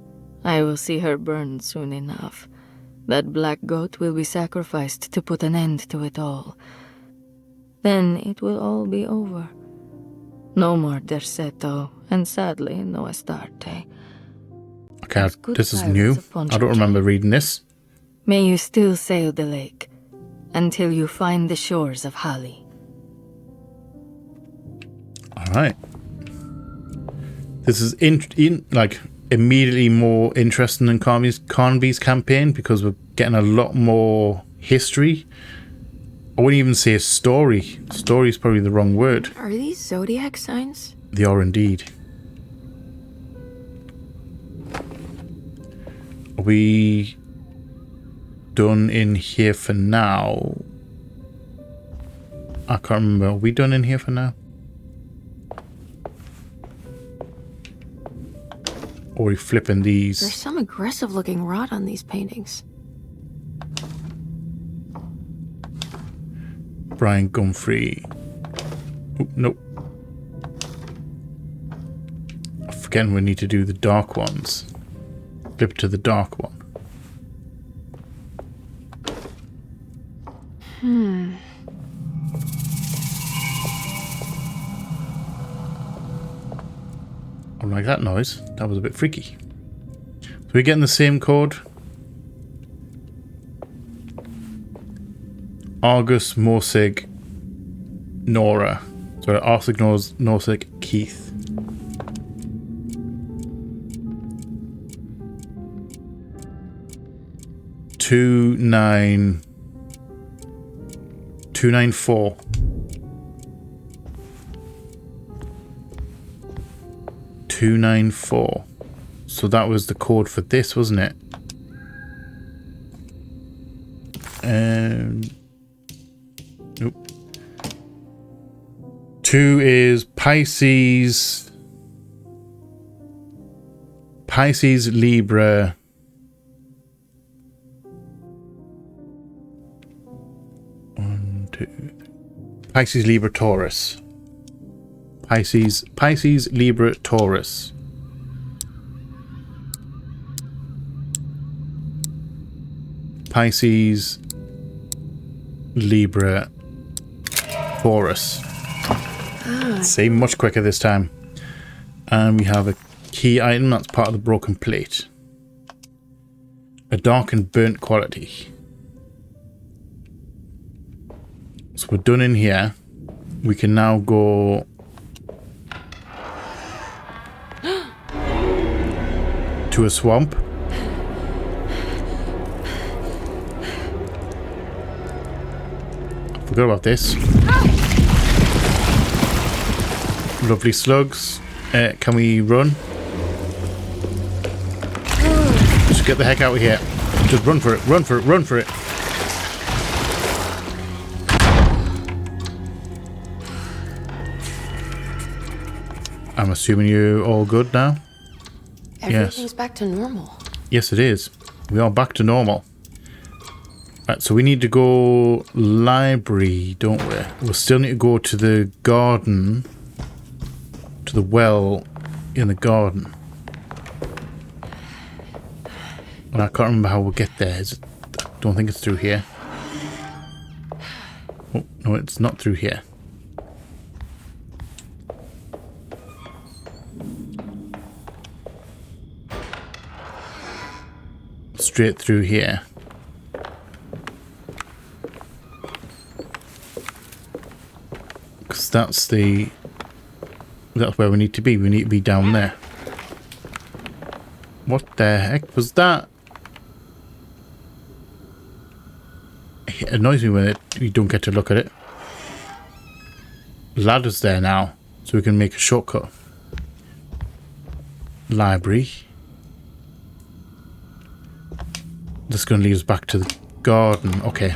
I will see her burned soon enough. That black goat will be sacrificed to put an end to it all. Then it will all be over. No more Derceto, and sadly, no Astarte. Okay, this is new. I don't remember reading this. May you still sail the lake until you find the shores of Hali. Alright. This is immediately more interesting than Carnby's campaign because we're getting a lot more history. I wouldn't even say a story. Story is probably the wrong word. Are these zodiac signs? They are indeed. Are we done in here for now? I can't remember. Are we done in here for now? Or are we flipping these? There's some aggressive looking rot on these paintings. Brian Gumfrey. Oh, nope. I'm forgetting we need to do the dark ones. Flip to the dark one. I don't like that noise. That was a bit freaky. So we're getting the same code. Argus, Morsig, Nora. Sorry, Arsig, Norsig, Keith. Two nine 294. 294. So that was the code for this, wasn't it? Nope. 2 is Pisces, Libra, Pisces, Libra, Taurus. Pisces, Libra, Taurus. Pisces, Libra, Taurus. Say much quicker this time. And we have a key item that's part of the broken plate. A dark and burnt quality. So we're done in here. We can now go to a swamp. Forgot about this. Lovely slugs. Can we run? Just get the heck out of here. Just run for it, run for it, run for it. I'm assuming you're all good now? Everything's back to normal. Yes, it is. We are back to normal. Right, so we need to go library, don't we? We'll still need to go to the garden. To the well in the garden. And I can't remember how we'll get there. I don't think it's through here. Oh, no, it's not through here. Straight through here. Because that's where we need to be. We need to be down there. What the heck was that? It annoys me when you don't get to look at it. Ladder's there now, so we can make a shortcut. Library. That's going to lead us back to the garden. Okay.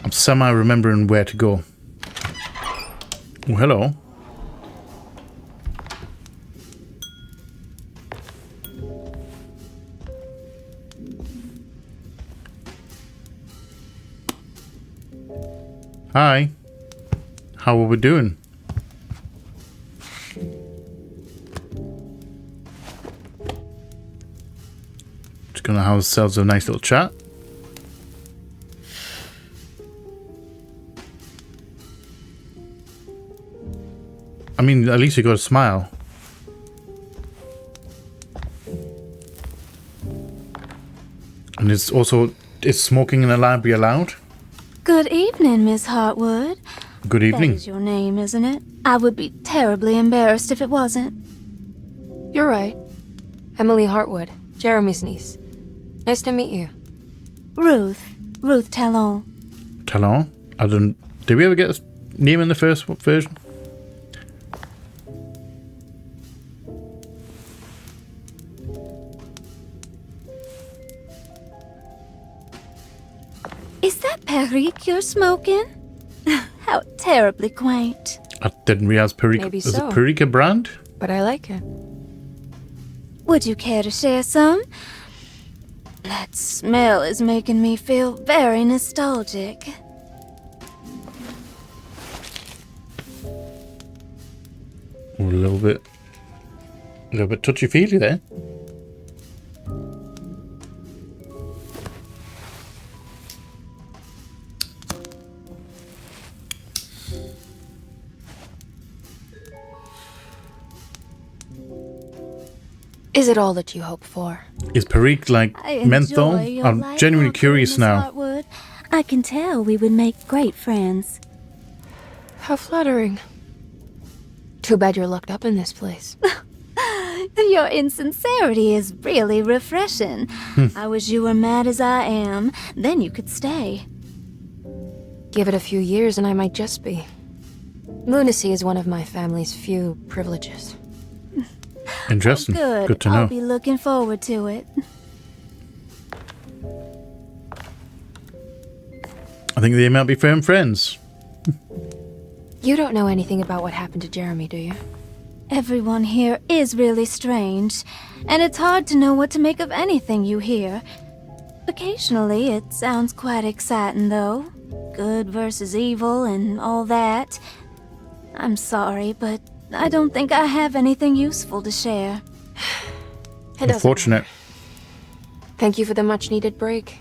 I'm semi-remembering where to go. Oh, hello. Hi. How are we doing? Just gonna have ourselves a nice little chat. I mean, at least you got a smile. And it's also, is smoking in the library allowed? Good evening, Miss Hartwood. Good evening. That is your name, isn't it? I would be terribly embarrassed if it wasn't. You're right. Emily Hartwood, Jeremy's niece. Nice to meet you. Ruth Talon. Talon? I don't... Did we ever get a name in the first version? Is that Perique you're smoking? How terribly quaint. I didn't realize Perique... Maybe Is so. it Perique a brand? But I like it. Would you care to share some? That smell is making me feel very nostalgic. A little bit touchy-feely there. Is it all that you hope for? Is Perique like I menthol? enjoy your I'm light genuinely offering, curious Miss now. Hartwood. I can tell we would make great friends. How flattering. Too bad you're locked up in this place. Your insincerity is really refreshing. I wish you were mad as I am. Then you could stay. Give it a few years and I might just be. Lunacy is one of my family's few privileges. Interesting. Good. Good to I'll know. be looking forward to it. I think they might be firm friends. You don't know anything about what happened to Jeremy, do you? Everyone here is really strange, and it's hard to know what to make of anything you hear. Occasionally, it sounds quite exciting, though. Good versus evil and all that. I'm sorry, but I don't think I have anything useful to share. Unfortunate. Thank you for the much-needed break.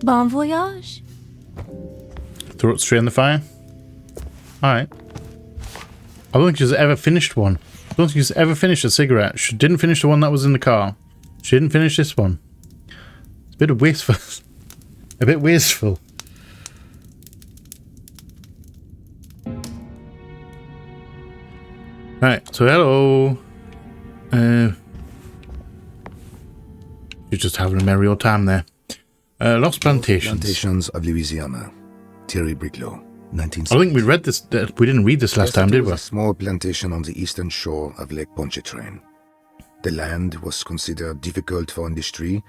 Bon voyage. Throw it straight in the fire. Alright. I don't think she's ever finished one. I don't think she's ever finished a cigarette. She didn't finish the one that was in the car. She didn't finish this one. It's a bit wasteful. A bit wasteful. Right, so hello. You're just having a merry old time there. Lost Plantations. Plantations of Louisiana. Thierry Briclot, 1960. I think we read this. We didn't read this last time, did we? A small plantation on the eastern shore of Lake Pontchartrain. The land was considered difficult for industry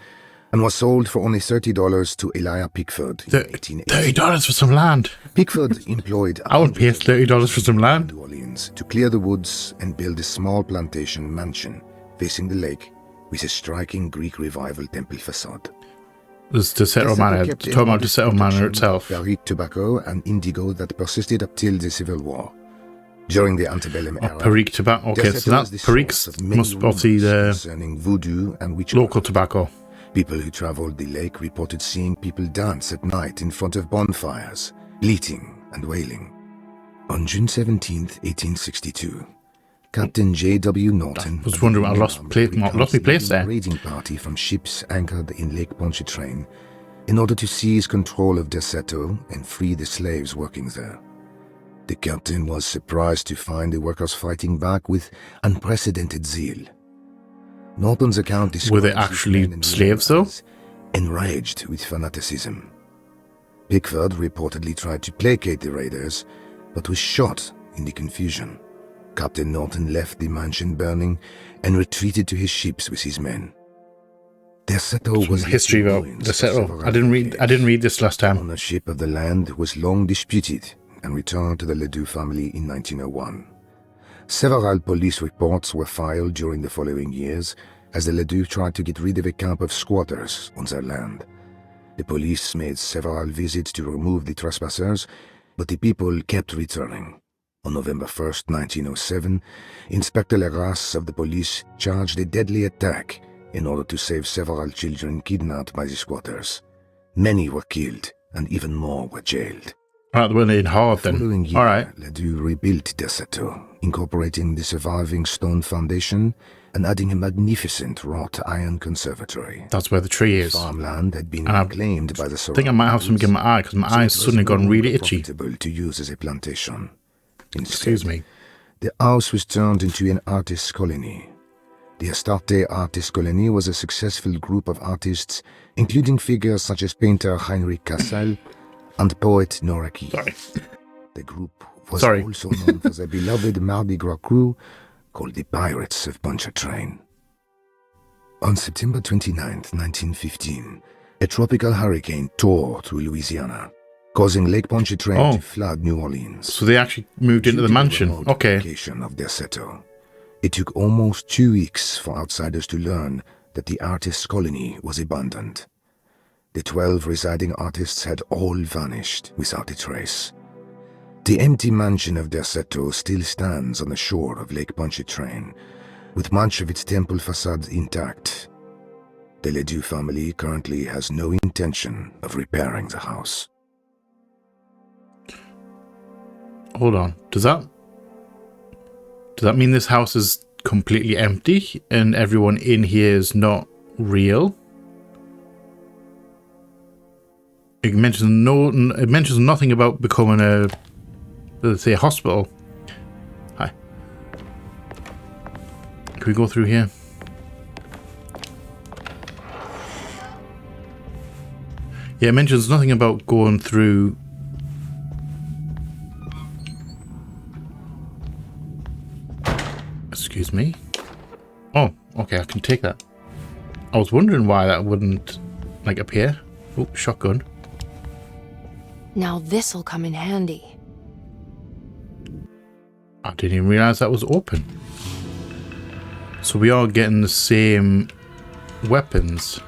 and was sold for only $30 to Elijah Pickford in 1880. $30 for some land. Pickford employed I would pay $30 for some land. New Orleans to clear the woods and build a small plantation mansion facing the lake with a striking Greek revival temple facade. This Derceto Manor. Talking about Derceto Manor itself. Barrique tobacco and indigo that persisted up till the Civil War. During the antebellum era, Barrique tobacco. Okay, so that Barrique's must obviously concerning voodoo and witchcraft. Local tobacco. People who traveled the lake reported seeing people dance at night in front of bonfires, bleating and wailing. On June 17th, 1862, Captain J.W. Norton I was wondering, I lost my place there. A raiding party from ships anchored in Lake Pontchartrain in order to seize control of Derceto and free the slaves working there. The captain was surprised to find the workers fighting back with unprecedented zeal. Norton's account describes were they actually slaves, though? Enraged with fanaticism. Pickford reportedly tried to placate the raiders, but was shot in the confusion. Captain Norton left the mansion burning and retreated to his ships with his men. Derceto was history about Derceto. I didn't read this last time. Ownership of the land was long disputed and returned to the Ledoux family in 1901. Several police reports were filed during the following years as the Ledoux tried to get rid of a camp of squatters on their land. The police made several visits to remove the trespassers, but the people kept returning. On November 1st, 1907, Inspector Legrasse of the police charged a deadly attack in order to save several children kidnapped by the squatters. Many were killed, and even more were jailed. Right, they went in hard then. The following year, all right. Ledoux rebuilt Derceto, incorporating the surviving stone foundation and adding a magnificent wrought iron conservatory. That's where the tree is. The farmland had been reclaimed by the surroundings. I think I might have something in my eye because my eye's suddenly gone really itchy. To use as a plantation. Instead, excuse me. The house was turned into an artist's colony. The Astarte Artist Colony was a successful group of artists, including figures such as painter Heinrich Cassel and poet Nora Keith. Sorry. The group was also known for their beloved Mardi Gras crew called the Pirates of Pontchartrain. On September 29th, 1915, a tropical hurricane tore through Louisiana, causing Lake Pontchartrain to flood New Orleans. So they actually moved into the mansion. Okay. Of Derceto. It took almost 2 weeks for outsiders to learn that the artist's colony was abandoned. The 12 residing artists had all vanished without a trace. The empty mansion of Derceto still stands on the shore of Lake Pontchartrain, with much of its temple facade intact. The Ledoux family currently has no intention of repairing the house. Hold on. Does that mean this house is completely empty and everyone in here is not real? It mentions nothing about becoming a, let's say, a hospital. Hi. Can we go through here? Yeah, it mentions nothing about going through. Excuse me. Oh, okay, I can take that. I was wondering why that wouldn't, like, appear. Oh, shotgun. Now this'll come in handy. I didn't even realize that was open. So we are getting the same weapons.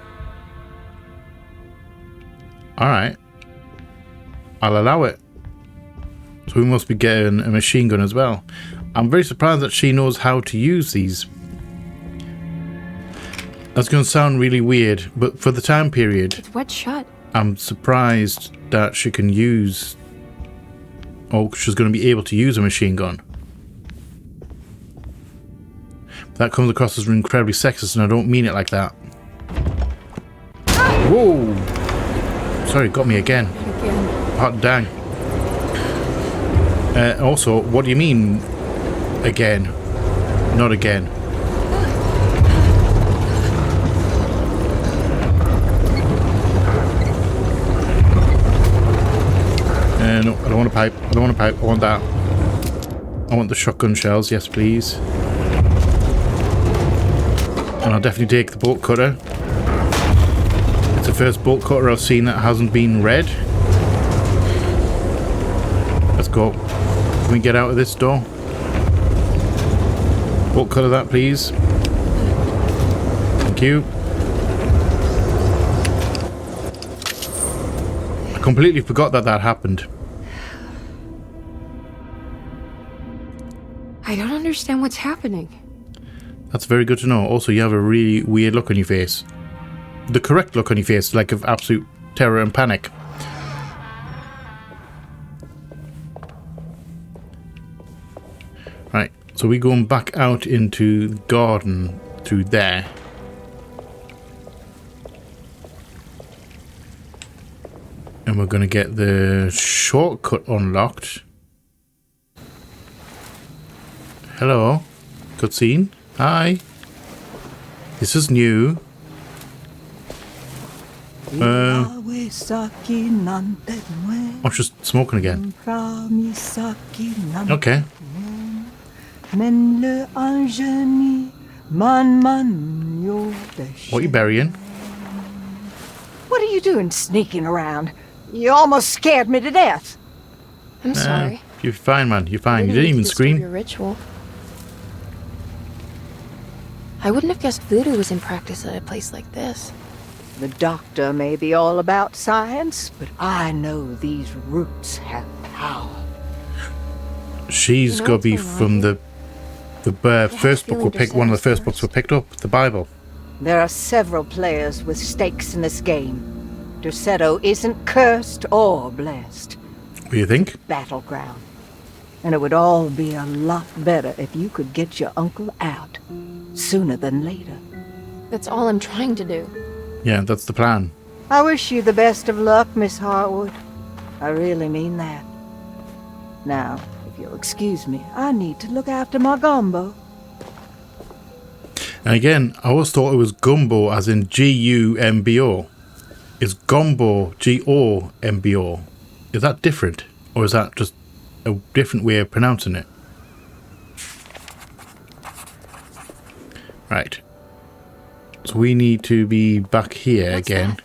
Alright. I'll allow it. So we must be getting a machine gun as well. I'm very surprised that she knows how to use these. That's going to sound really weird, but for the time period, It's wet shut. I'm surprised that she can use, or she's going to be able to use a machine gun. That comes across as incredibly sexist, and I don't mean it like that. Whoa! Sorry, got me again. Hot dang. Also, what do you mean, again? Not again. No, I don't want a pipe. I don't want a pipe. I want that. I want the shotgun shells. Yes, please. And I'll definitely take the bolt cutter. It's the first bolt cutter I've seen that hasn't been red. Let's go. Can we get out of this door? Bolt cutter that, please. Thank you. I completely forgot that that happened. I don't understand what's happening. That's very good to know. Also, you have a really weird look on your face. The correct look on your face, like of absolute terror and panic. Right, so we're going back out into the garden through there. And we're going to get the shortcut unlocked. Hello. Cutscene. Hi. This is new. Oh, she's smoking again. Okay. What are you burying? What are you doing sneaking around? You almost scared me to death. I'm sorry. You're fine, man. You're fine. You didn't even scream. Your ritual. I wouldn't have guessed voodoo was in practice at a place like this. The doctor may be all about science, but I know these roots have power. She's got to be from the first book we picked. One of the first books we picked up, the Bible. There are several players with stakes in this game. Derceto isn't cursed or blessed. What do you think? Battleground. And it would all be a lot better if you could get your uncle out sooner than later. That's all I'm trying to do. Yeah, that's the plan. I wish you the best of luck, Miss Hartwood. I really mean that. Now, if you'll excuse me, I need to look after my gumbo. And again, I always thought it was gumbo as in G-U-M-B-O. Is gumbo G-O-M-B-O? Is that different? Or is that just a different way of pronouncing it? Right. So we need to be back here again.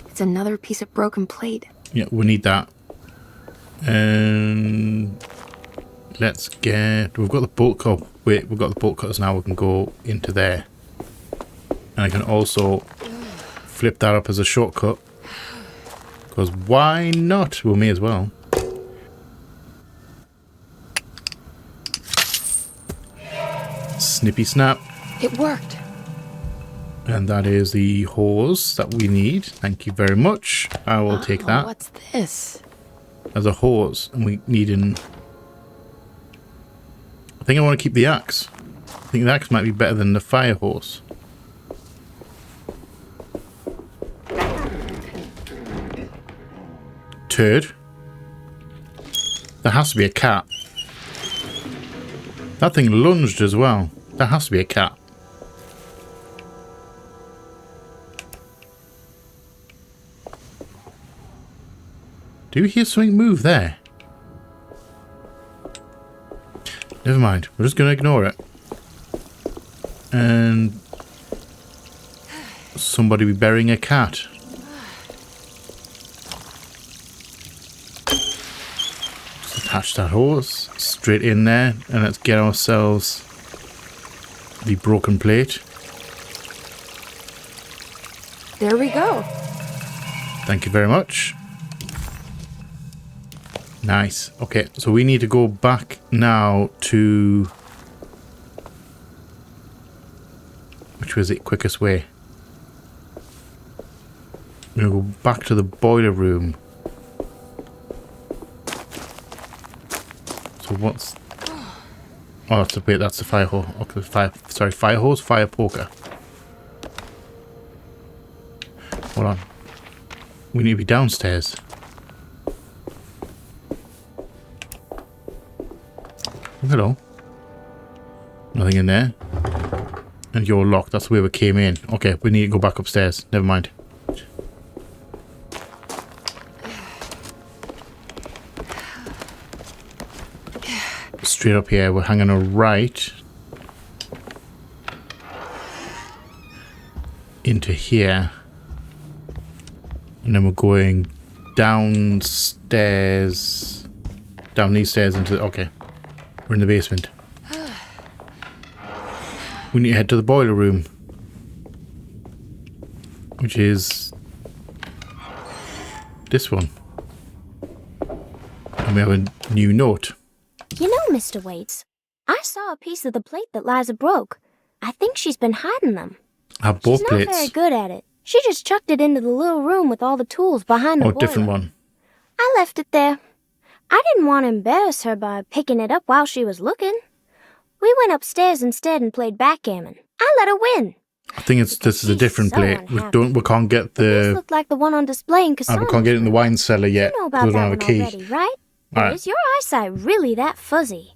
It's another piece of broken plate. Yeah, we need that. And let's get... We've got the bolt cutter. Wait, we've got the bolt cutters now. We can go into there. And I can also flip that up as a shortcut. Because why not? We may as well. Snippy snap. It worked. And that is the hose that we need. Thank you very much. I will take that. What's this? As a hose. And we need an... I think I want to keep the axe. I think the axe might be better than the fire hose. Turd. There has to be a cat. That thing lunged as well. There has to be a cat. Do you hear something move there? Never mind. We're just going to ignore it. And somebody be burying a cat. Just attach that hose straight in there, and let's get ourselves the broken plate. There we go. Thank you very much. Nice. Okay, so we need to go back now to... Which was the quickest way? We're going to go back to the boiler room. So what's... Oh, that's the fire hose. Okay, fire hose, fire poker. Hold on. We need to be downstairs. hello. Nothing in there. And you're locked. That's where we came in. Okay, we need to go back upstairs. Never mind. Straight up here. We're hanging a right. Into here. And then we're going downstairs. Down these stairs into... Okay. We're in the basement. We need to head to the boiler room. Which is... this one. And we have a new note. You know, Mr. Waits, I saw a piece of the plate that Liza broke. I think she's been hiding them. Both She's plates. not very good at it. She just chucked it into the little room with all the tools behind the boiler. Different one. I left it there. I didn't want to embarrass her by picking it up while she was looking. We went upstairs instead and played backgammon. I let her win. I think this is a different plate. We can't get This the... looked like the one on display in Cassandra. we can't get it in the wine cellar yet. You know because about we don't that have a one key. already, right? All Or right. is your eyesight really that fuzzy?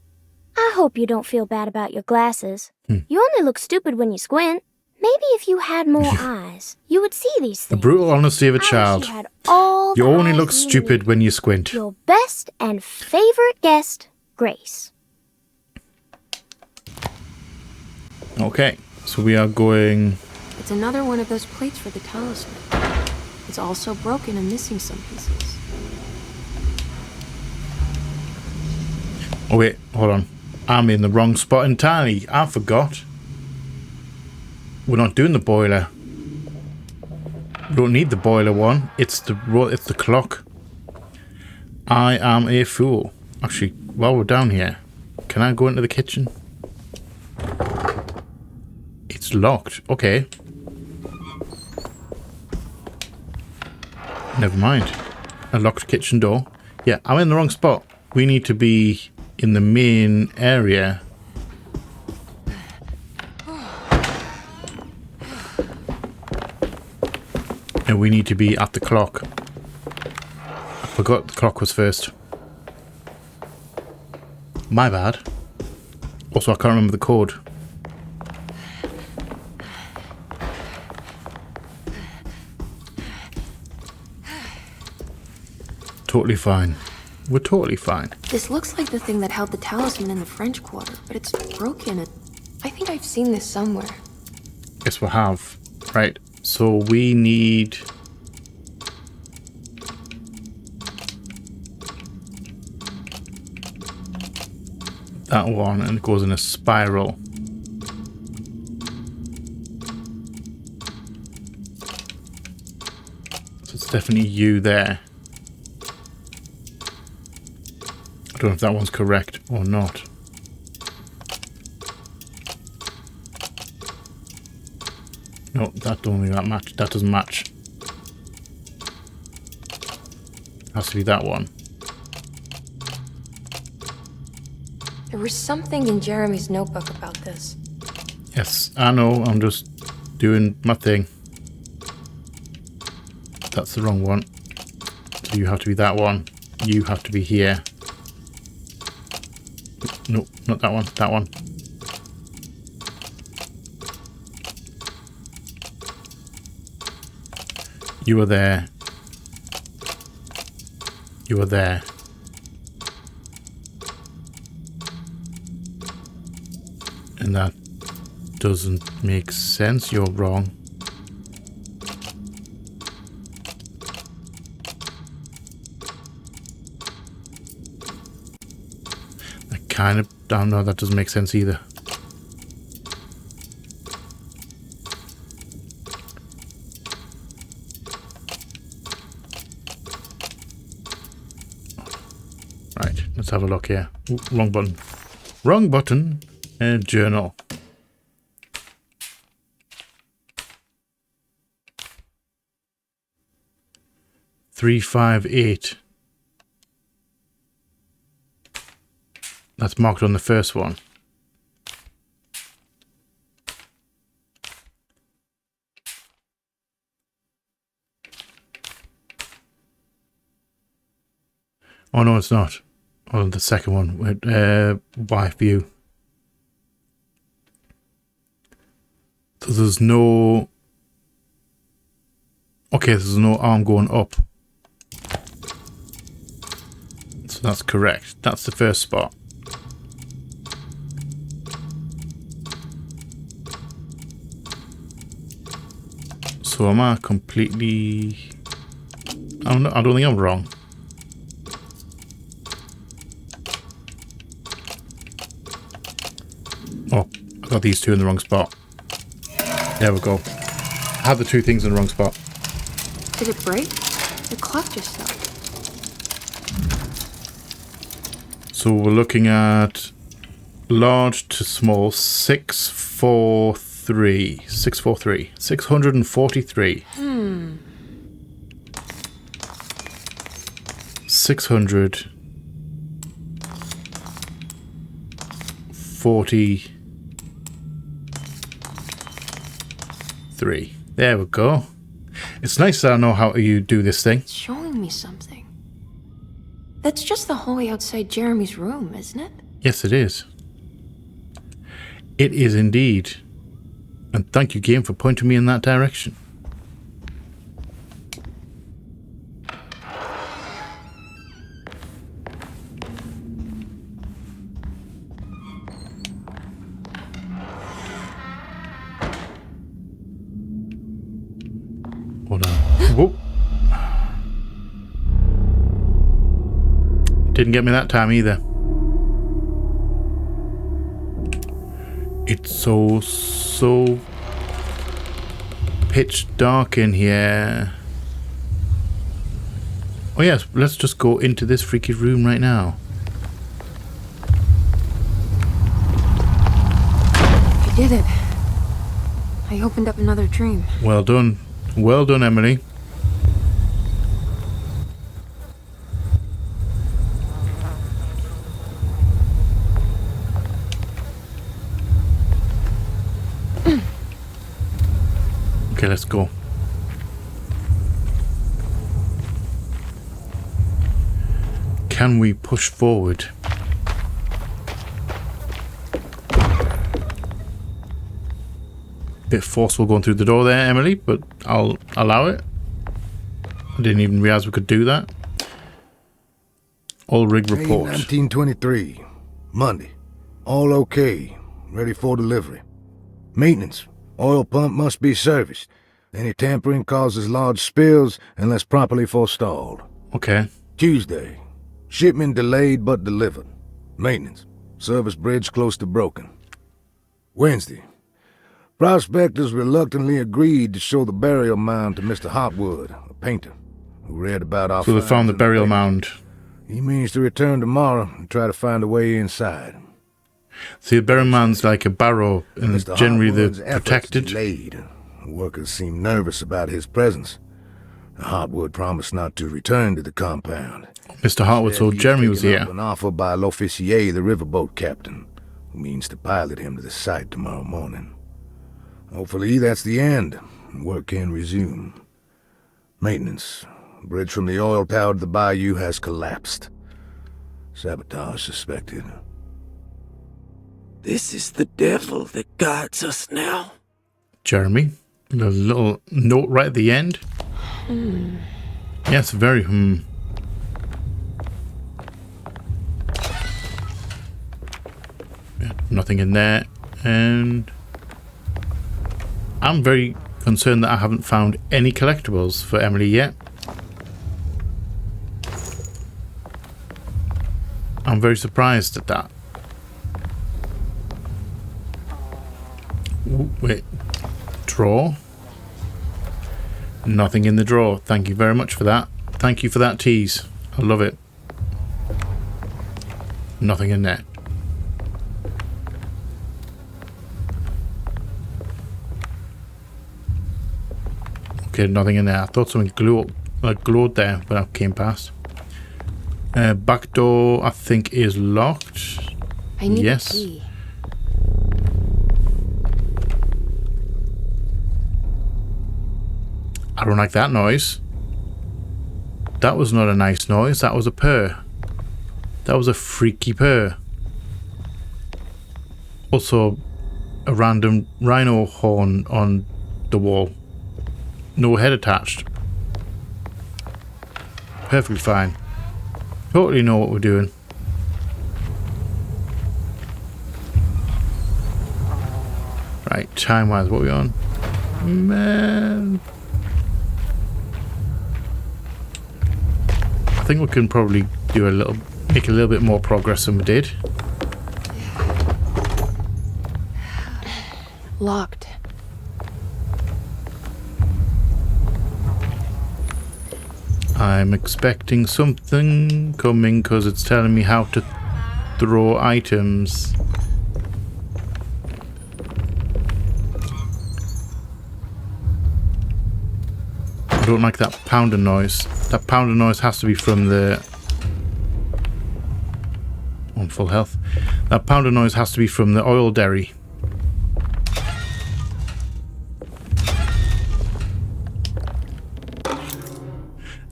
I hope you don't feel bad about your glasses. Hmm. You only look stupid when you squint. Maybe if you had more eyes, you would see these The things. brutal honesty of a I wish child. you had all You the only eyes look you stupid when you squint. Your best and favorite guest, Grace. Okay, so we are going... It's another one of those plates for the talisman. It's also broken and missing some pieces. Oh wait, hold on. I'm in the wrong spot entirely. I forgot. We're not doing the boiler. We don't need the boiler one. It's the clock. I am a fool. Actually, while we're down here, can I go into the kitchen? It's locked. Okay. Never mind. A locked kitchen door. Yeah, I'm in the wrong spot. We need to be in the main area. And we need to be at the clock. I forgot the clock was first. My bad. Also, I can't remember the code. Totally fine. We're totally fine. This looks like the thing that held the talisman in the French Quarter, but it's broken. I think I've seen this somewhere. Yes, we have. Right. So we need... that one, and it goes in a spiral. So it's definitely you there. I don't know if that one's correct or not. No, that don't think that match. That doesn't match. Has to be that one. There was something in Jeremy's notebook about this. Yes, I know. I'm just doing my thing. That's the wrong one. So you have to be that one. You have to be here. No, not that one. That one. You were there. You were there. And that doesn't make sense. You're wrong. I kind of don't know. That doesn't make sense either. Right, let's have a look here. Ooh, wrong button. Wrong button. Journal. Three, 5, 8. That's marked on the first one. Oh no, it's not. Oh, the second one with wife view. So there's no... Okay, there's no arm going up. So that's correct. That's the first spot. So am I completely... I don't think I'm wrong. Oh, I got these two in the wrong spot. There we go. I had the two things in the wrong spot. Did it break? The clock just fell. So we're looking at large to small, 643. 643. 643. 643. There we go. It's nice that I know how you do this thing. It's showing me something. That's just the hallway outside Jeremy's room, isn't it? Yes, it is. It is indeed. And thank you, game, for pointing me in that direction. Hold on. Whoop. Didn't get me that time either. It's so pitch dark in here. Oh yes, let's just go into this freaky room right now. I did it. I opened up another dream. Well done. Well done, Emily. Okay, let's go. Can we push forward? Bit forceful going through the door there, Emily, but I'll allow it. I didn't even realize we could do that. All rig report. 1923. Monday. All okay. Ready for delivery. Maintenance. Oil pump must be serviced. Any tampering causes large spills unless properly forestalled. Okay. Tuesday. Shipment delayed but delivered. Maintenance. Service bridge close to broken. Wednesday. Prospectors reluctantly agreed to show the burial mound to Mr. Hotwood, a painter, who read about our... So they found the burial mound. He means to return tomorrow and try to find a way inside. See, the burial mound's like a barrow, and Mr. generally they're Hotwood's efforts protected. Delayed. The workers seemed nervous about his presence. Hotwood promised not to return to the compound. Mr. Hotwood told Jeremy was here. An offer by L'Officier, the riverboat captain, who means to pilot him to the site tomorrow morning. Hopefully that's the end, and work can resume. Maintenance. Bridge from the oil tower to the bayou has collapsed. Sabotage suspected. This is the devil that guides us now. Jeremy, the little note right at the end. Yes, very Yeah, nothing in there, and I'm very concerned that I haven't found any collectibles for Emily yet. I'm very surprised at that. Ooh, wait. Drawer. Nothing in the drawer. Thank you very much for that. Thank you for that tease. I love it. Nothing in there. Okay, nothing in there. I thought something glowed there when I came past. Back door, I think, is locked. I need yes. a key. I don't like that noise. That was not a nice noise. That was a purr. That was a freaky purr. Also, a random rhino horn on the wall. No head attached. Perfectly fine. Totally know what we're doing. Right, time-wise, what are we on? Man. I think we can probably do make a little bit more progress than we did. Locked. I'm expecting something coming because it's telling me how to throw items. I don't like that pounding noise. That pounding noise has to be from the... on full health. That pounding noise has to be from the oil dairy.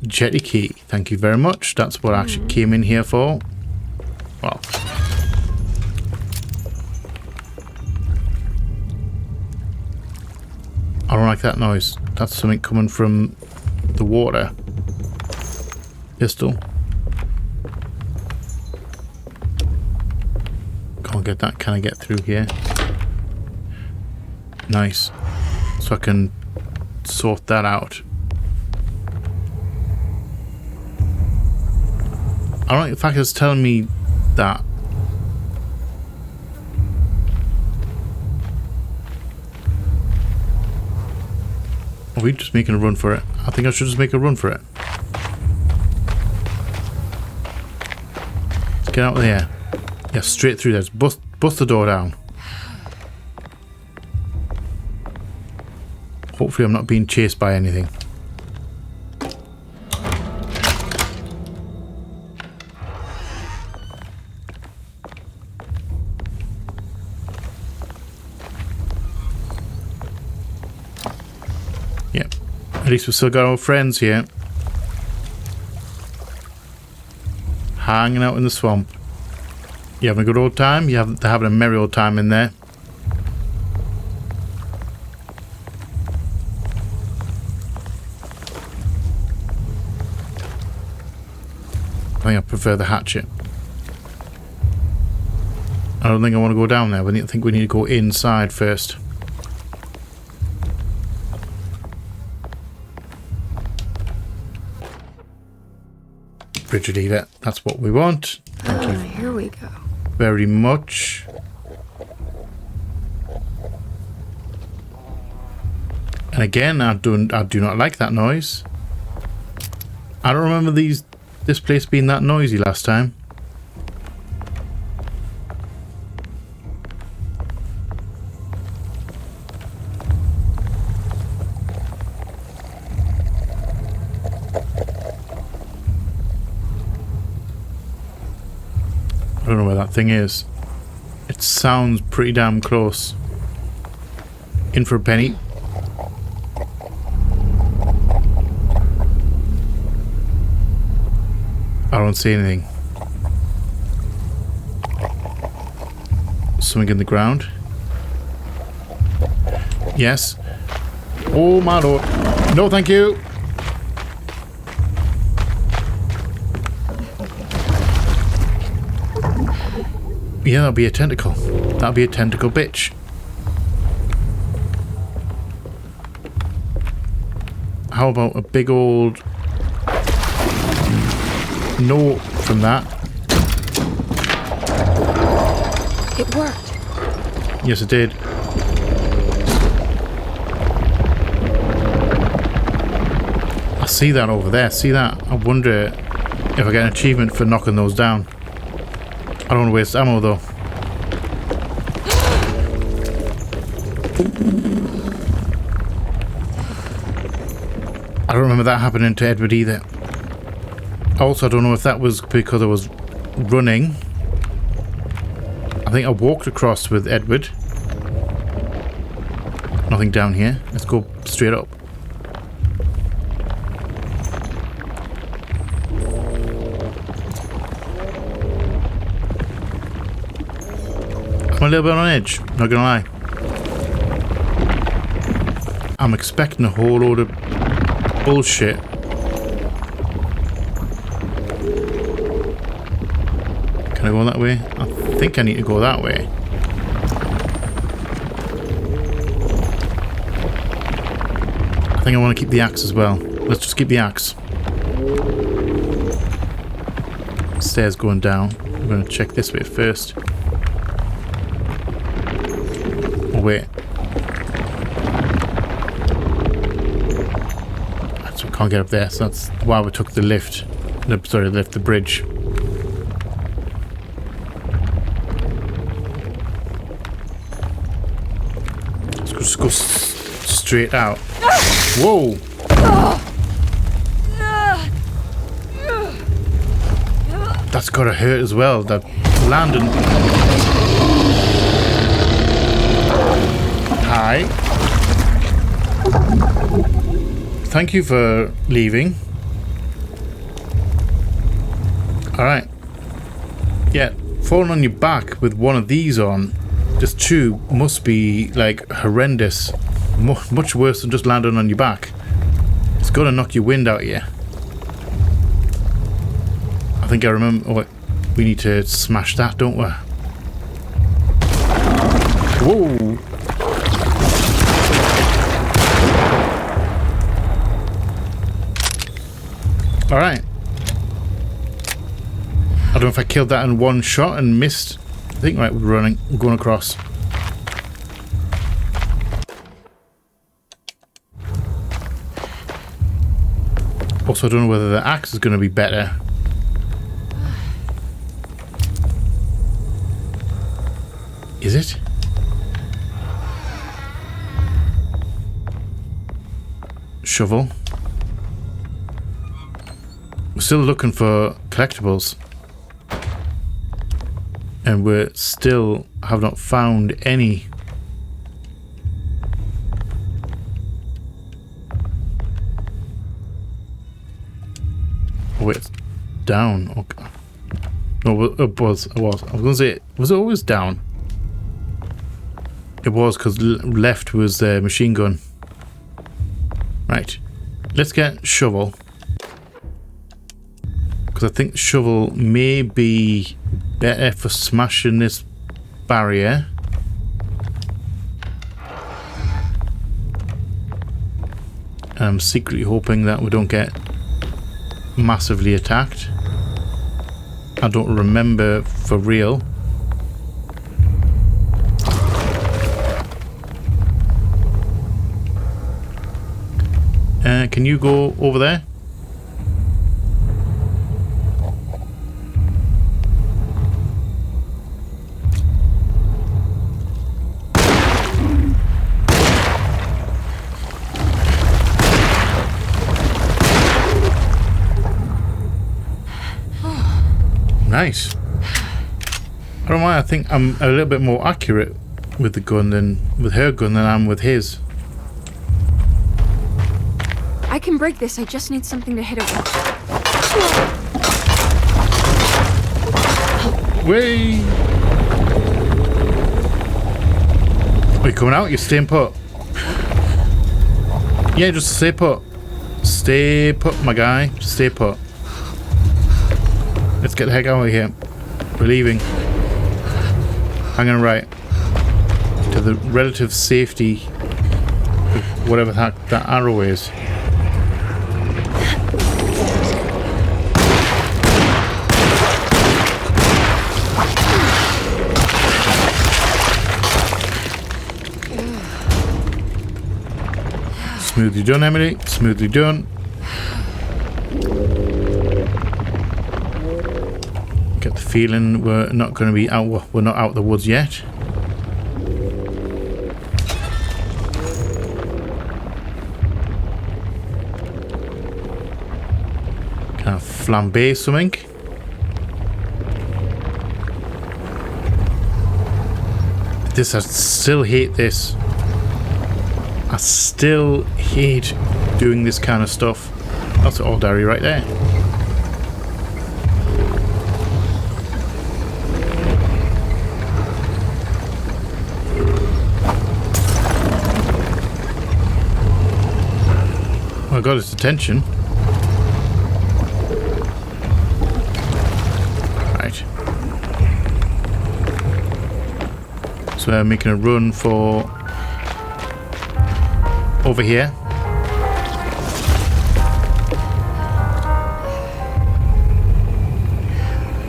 Jetty key, thank you very much. That's what I actually came in here for. Well, I don't like that noise. That's something coming from the water. Pistol. Can't get that. Can I get through here? Nice. So I can sort that out. I don't like the fact it's telling me that. Are we just making a run for it? I think I should just make a run for it. Let's get out of there. Yeah, straight through there. Just bust the door down. Hopefully I'm not being chased by anything. Yep. At least we've still got our friends here. Hanging out in the swamp. You having a good old time? They're having a merry old time in there. I think I prefer the hatchet. I don't think I want to go down there. I think we need to go inside first. Bridget, eat it. That's what we want. Thank you. Here we go. Very much. And again, I do not like that noise. I don't remember this place being that noisy last time. I don't know where that thing is. It sounds pretty damn close. In for a penny. I don't see anything. Something in the ground. Yes. Oh my lord. No, thank you. Yeah, that'll be a tentacle. That'll be a tentacle bitch. How about a big old note from that? It worked. Yes, it did. I see that over there. See that? I wonder if I get an achievement for knocking those down. I don't want to waste ammo though. I don't remember that happening to Edward either. Also, I don't know if that was because I was running. I think I walked across with Edward. Nothing down here. Let's go straight up. I'm a little bit on edge, not gonna lie. I'm expecting a whole load of bullshit. Can I go that way? I think I need to go that way. I think I want to keep the axe as well. Let's just keep the axe. Stairs going down. I'm going to check this way first. Oh wait. So I can't get up there, so that's why we took the lift. Sorry, the bridge. Let's just go straight out. Whoa! That's gotta hurt as well. That landing. Hi. Thank you for leaving. Alright. Yeah, falling on your back with one of these on, this tube must be like horrendous. Much worse than just landing on your back. It's gonna knock your wind out of you. I think I remember. Oh, wait, we need to smash that, don't we? Whoa! Alright. I don't know if I killed that in one shot and missed. I think, right, we're going across. Also, I don't know whether the axe is going to be better. Is it? Shovel. We're still looking for collectibles. And we still have not found any. Oh wait, it's down. Okay. No, it was. I was going to say, was it always down? It was, because left was the machine gun. Right. Let's get shovel. Because I think shovel may be better for smashing this barrier. And I'm secretly hoping that we don't get massively attacked. I don't remember for real. Can you go over there? Nice. I don't mind. I think I'm a little bit more accurate with the gun than with her gun than I am with his. I can break this. I just need something to hit it with. Whee! Are you coming out? You're staying put. Yeah, just stay put. Stay put, my guy. Just stay put. Let's get the heck out of here. We're leaving. Hanging right to the relative safety of whatever that arrow is. Smoothly done, Emily. Smoothly done. Get the feeling we're not going to be out. We're not out of the woods yet. Can I flambe something? This, I still hate this. I still hate doing this kind of stuff. That's all dairy right there. got his attention. Right. So I'm making a run for over here.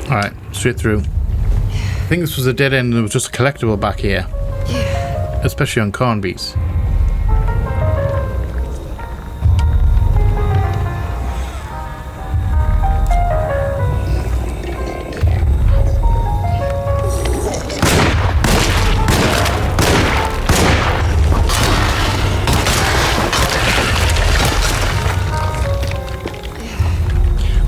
Alright, straight through. I think this was a dead end and there was just a collectible back here. Especially on Carnby's.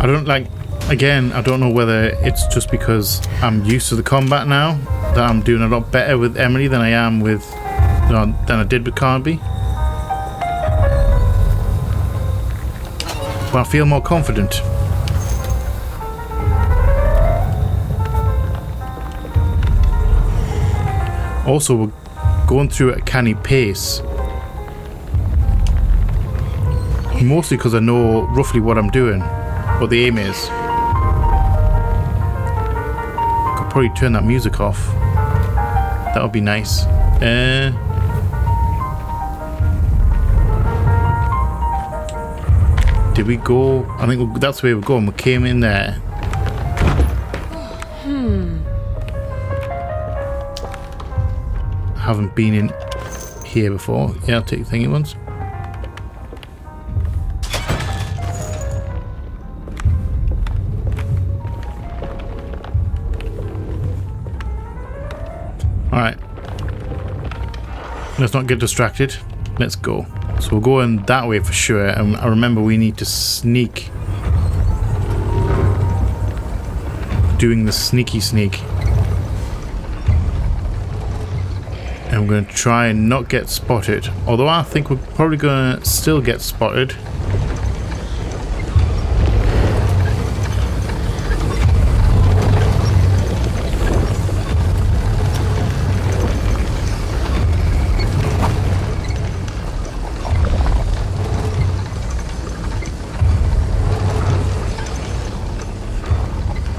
I don't like, again, I don't know whether it's just because I'm used to the combat now, that I'm doing a lot better with Emily than I am with, than I did with Carnby. But I feel more confident. Also, we're going through at a canny pace. Mostly because I know roughly what I'm doing. What the aim is. Could probably turn that music off. That would be nice. Did we go? I think that's where we're going. We came in there. Haven't been in here before. Yeah, I'll take the thingy ones. Alright. Let's not get distracted. Let's go. So we're going that way for sure. And I remember we need to sneak. Doing the sneaky sneak. And we're going to try and not get spotted. Although I think we're probably going to still get spotted.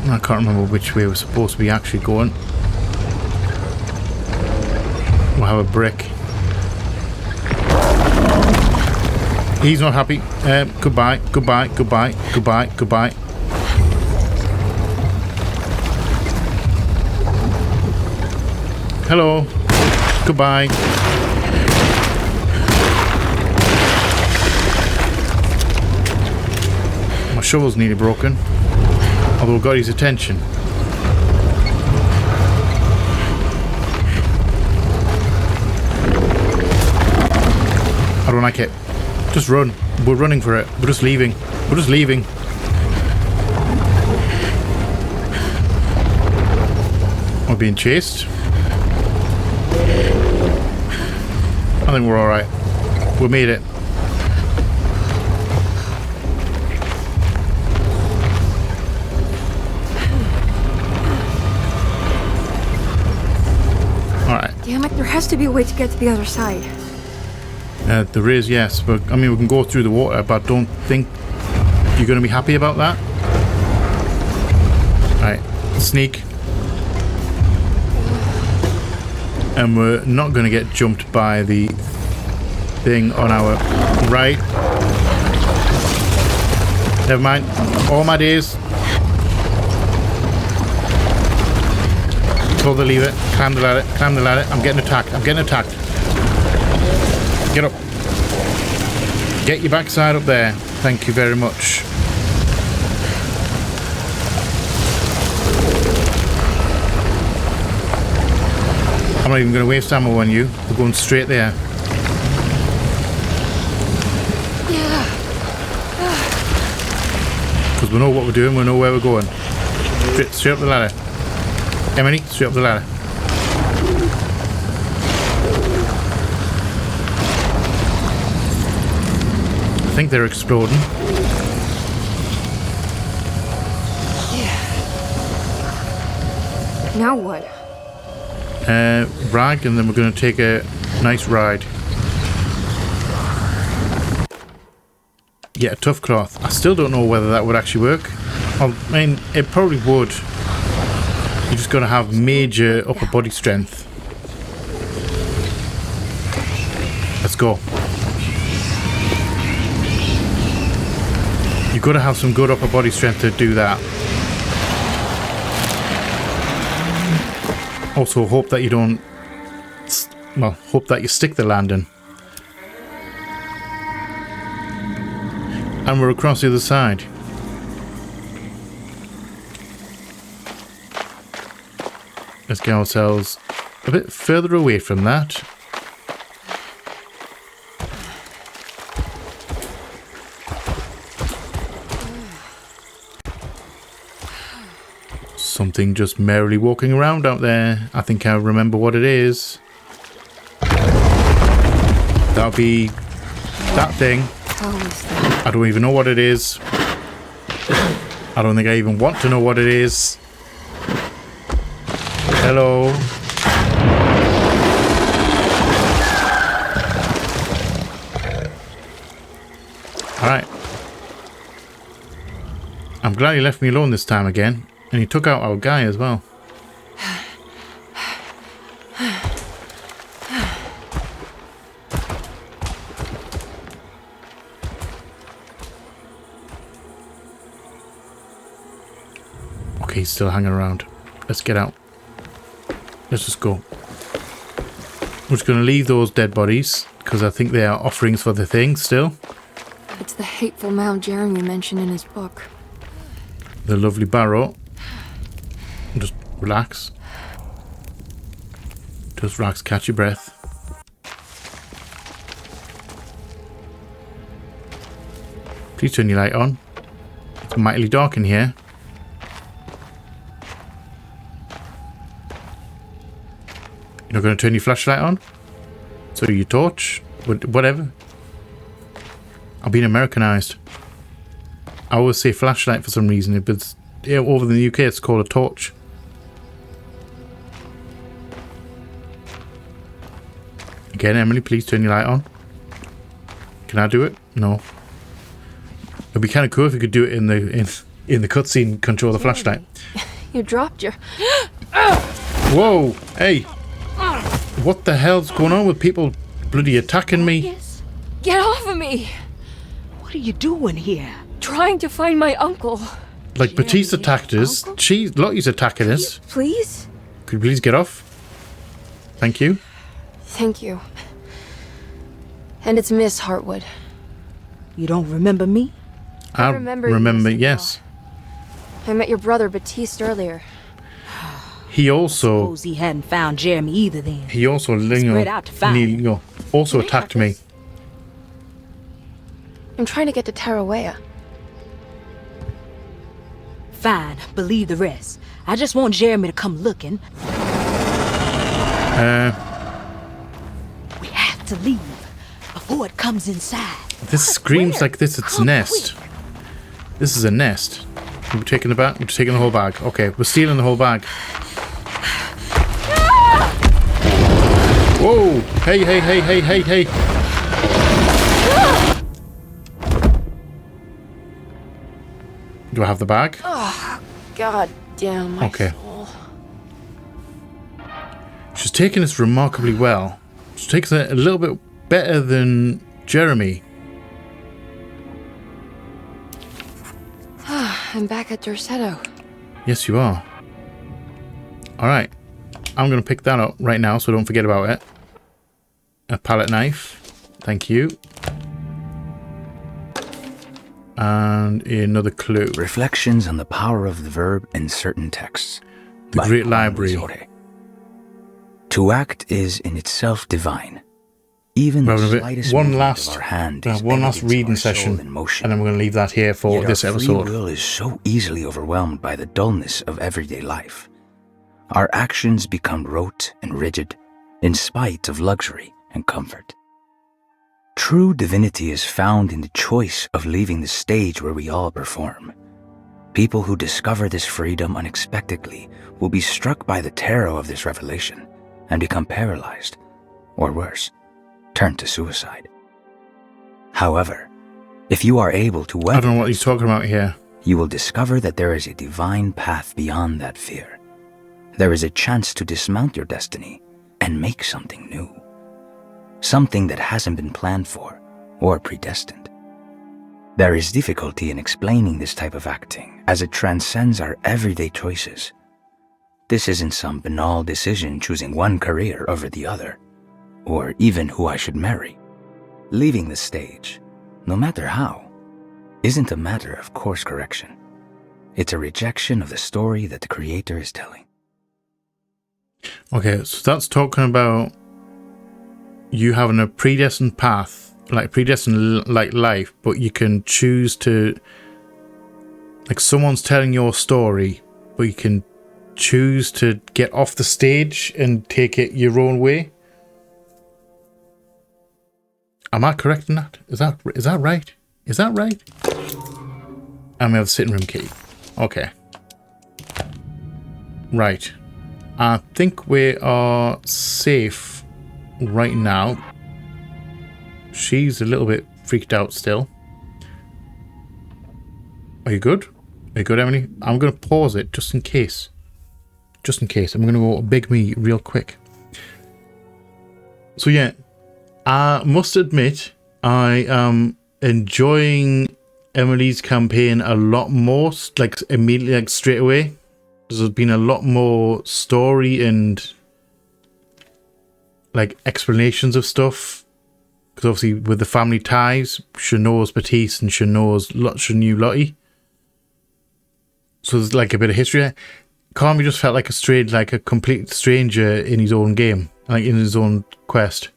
I can't remember which way we're supposed to be actually going. We'll have a brick. He's not happy. Goodbye, goodbye, goodbye, goodbye, goodbye. Hello. Goodbye. My shovel's nearly broken. Although got his attention. I don't like it. Just run. We're running for it. We're just leaving. We're just leaving. We're being chased. I think we're alright. We made it. Damn it, there has to be a way to get to the other side. There is, yes, but I mean we can go through the water, but I don't think you're going to be happy about that. Right, sneak. And we're not going to get jumped by the thing on our right. Never mind, all my days. Pull the lever, climb the ladder, climb the ladder. I'm getting attacked, I'm getting attacked. Get up. Get your backside up there. Thank you very much. I'm not even going to waste ammo on you. We're going straight there. Because we know what we're doing, we know where we're going. Straight up the ladder. Emily, straight up the ladder. I think they're exploding. Now what? Rag, and then we're going to take a nice ride. get a tough cloth. I still don't know whether that would actually work. I mean, it probably would. You just got to have major upper body strength. Let's go. You've got to have some good upper body strength to do that. Also, hope that you don't... Well, hope that you stick the landing. And we're across the other side. Let's get ourselves a bit further away from that. Something just merrily walking around out there. I think I remember what it is. That'll be that thing. I don't even know what it is. I don't think I even want to know what it is. Hello. Alright. I'm glad he left me alone this time again. And he took out our guy as well. Okay, he's still hanging around. Let's get out. Let's just go. We're just going to leave those dead bodies, because I think they are offerings for the thing still. It's the hateful mound Jeremy mentioned in his book. The lovely barrow. Just relax. Just relax, catch your breath. Please turn your light on. It's mightily dark in here. You're not going to turn your flashlight on? So your torch? Whatever. I'm being Americanized. I always say flashlight for some reason, but over in the UK it's called a torch. Again, Emily, please turn your light on. Can I do it? No. It'd be kind of cool if you could do it in the cutscene. Control the flashlight. You dropped your... Whoa! Hey! What the hell's going on with people bloody attacking me? Get off of me! What are you doing here? Trying to find my uncle. Like, Batiste attacked us. Lottie's attacking us. Please? Could you please get off? Thank you. Thank you. And it's Miss Hartwood. You don't remember me? I remember you, yes. I met your brother Batiste earlier. He also... Suppose he hadn't found Jeremy either then. He also... also attacked me. I'm trying to get to Tarawea. Fine, believe the rest. I just want Jeremy to come looking. We have to leave before it comes inside. This screams like this. It's a nest. This is a nest. We're taking the bag. We're taking the whole bag. Okay, we're stealing the whole bag. Whoa! Hey, hey, hey, hey, hey, hey! Do I have the bag? Oh, God damn my soul. She's taking this remarkably well. She takes it a little bit better than Jeremy. I'm back at Derceto. Yes, you are. Alright. I'm going to pick that up right now, so don't forget about it. A palette knife. Thank you. And another clue. Reflections on the power of the verb in certain texts. The Great Library. To act is in itself divine. Even the slightest one movement last of our hand one last reading session, and then we're going to leave that here for Yet this our episode. Free will is so easily overwhelmed by the dullness of everyday life. Our actions become rote and rigid, in spite of luxury and comfort. True divinity is found in the choice of leaving the stage where we all perform. People who discover this freedom unexpectedly will be struck by the terror of this revelation and become paralyzed, or worse, turn to suicide. However, If you are able to weather I don't know what he's talking about here. You will discover that there is a divine path beyond that fear. There is a chance to dismount your destiny and make something new. Something that hasn't been planned for or predestined. There is difficulty in explaining this type of acting as it transcends our everyday choices. This isn't some banal decision choosing one career over the other, or even who I should marry. Leaving the stage, no matter how, isn't a matter of course correction. It's a rejection of the story that the creator is telling. Okay, so that's talking about you having a predestined path, like predestined like life, but you can choose to, like someone's telling your story, but you can choose to get off the stage and take it your own way. Am I correct in that? Is that right? Is that right? And we have the sitting room key. Okay. Right. I think we are safe right now. She's a little bit freaked out still. Are you good? Are you good, Emily? I'm going to pause it just in case. Just in case. I'm going to go big me real quick. So yeah, I must admit I am enjoying Emily's campaign a lot more, like immediately, like straight away. There's been a lot more story and like explanations of stuff. Because obviously with the family ties, she knows Batiste and she knew Lottie. So there's like a bit of history there. Carmi just felt like a complete stranger in his own game, like in his own quest.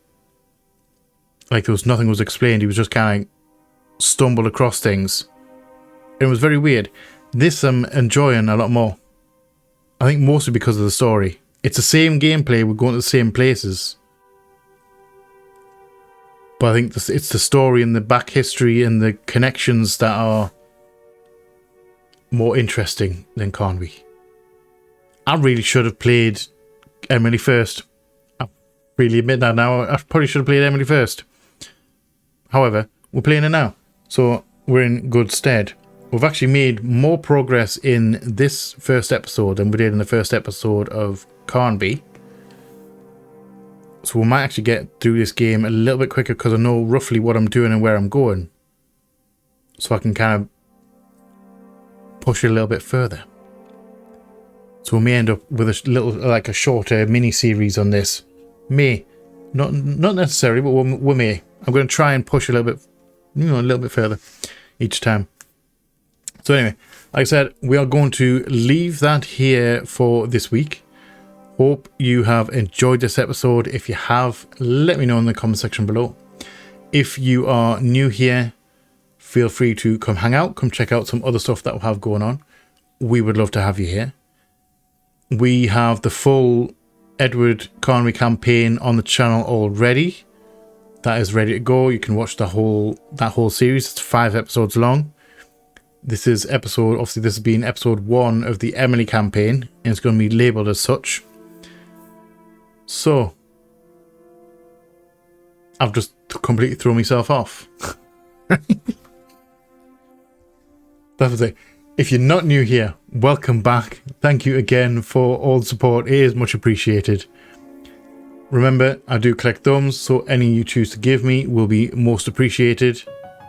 Like nothing was explained. He was just kind of stumbled across things. It was very weird. This I'm enjoying a lot more. I think mostly because of the story. It's the same gameplay. We're going to the same places. But I think it's the story and the back history and the connections that are more interesting than Conwy. I really should have played Emily first. I really admit that now. I probably should have played Emily first. However, we're playing it now. So we're in good stead. We've actually made more progress in this first episode than we did in the first episode of Carnby. So we might actually get through this game a little bit quicker because I know roughly what I'm doing and where I'm going. So I can kind of push it a little bit further. So we may end up with a little, like a shorter mini-series on this. May. Not necessarily, but we may. I'm going to try and push a little bit further each time. So anyway, like I said, we are going to leave that here for this week. Hope you have enjoyed this episode. If you have, let me know in the comment section below. If you are new here, feel free to come hang out, come check out some other stuff that we have going on. We would love to have you here. We have the full Edward Conwy campaign on the channel already. That is ready to go. You can watch that whole series. It's 5 episodes long. This is obviously this has been episode 1 of the Emily campaign, and it's going to be labelled as such. So, I've just completely thrown myself off. That was it. If you're not new here, welcome back. Thank you again for all the support. It is much appreciated. Remember, I do collect thumbs, so any you choose to give me will be most appreciated.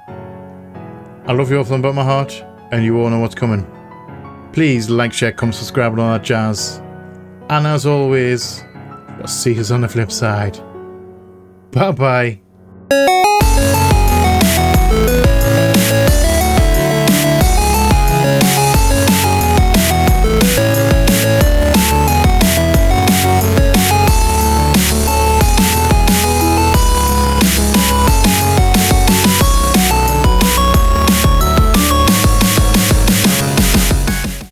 I love you all from the bottom of my heart, and you all know what's coming. Please like, share, comment, subscribe, and all that jazz. And as always, I'll see you on the flip side. Bye bye.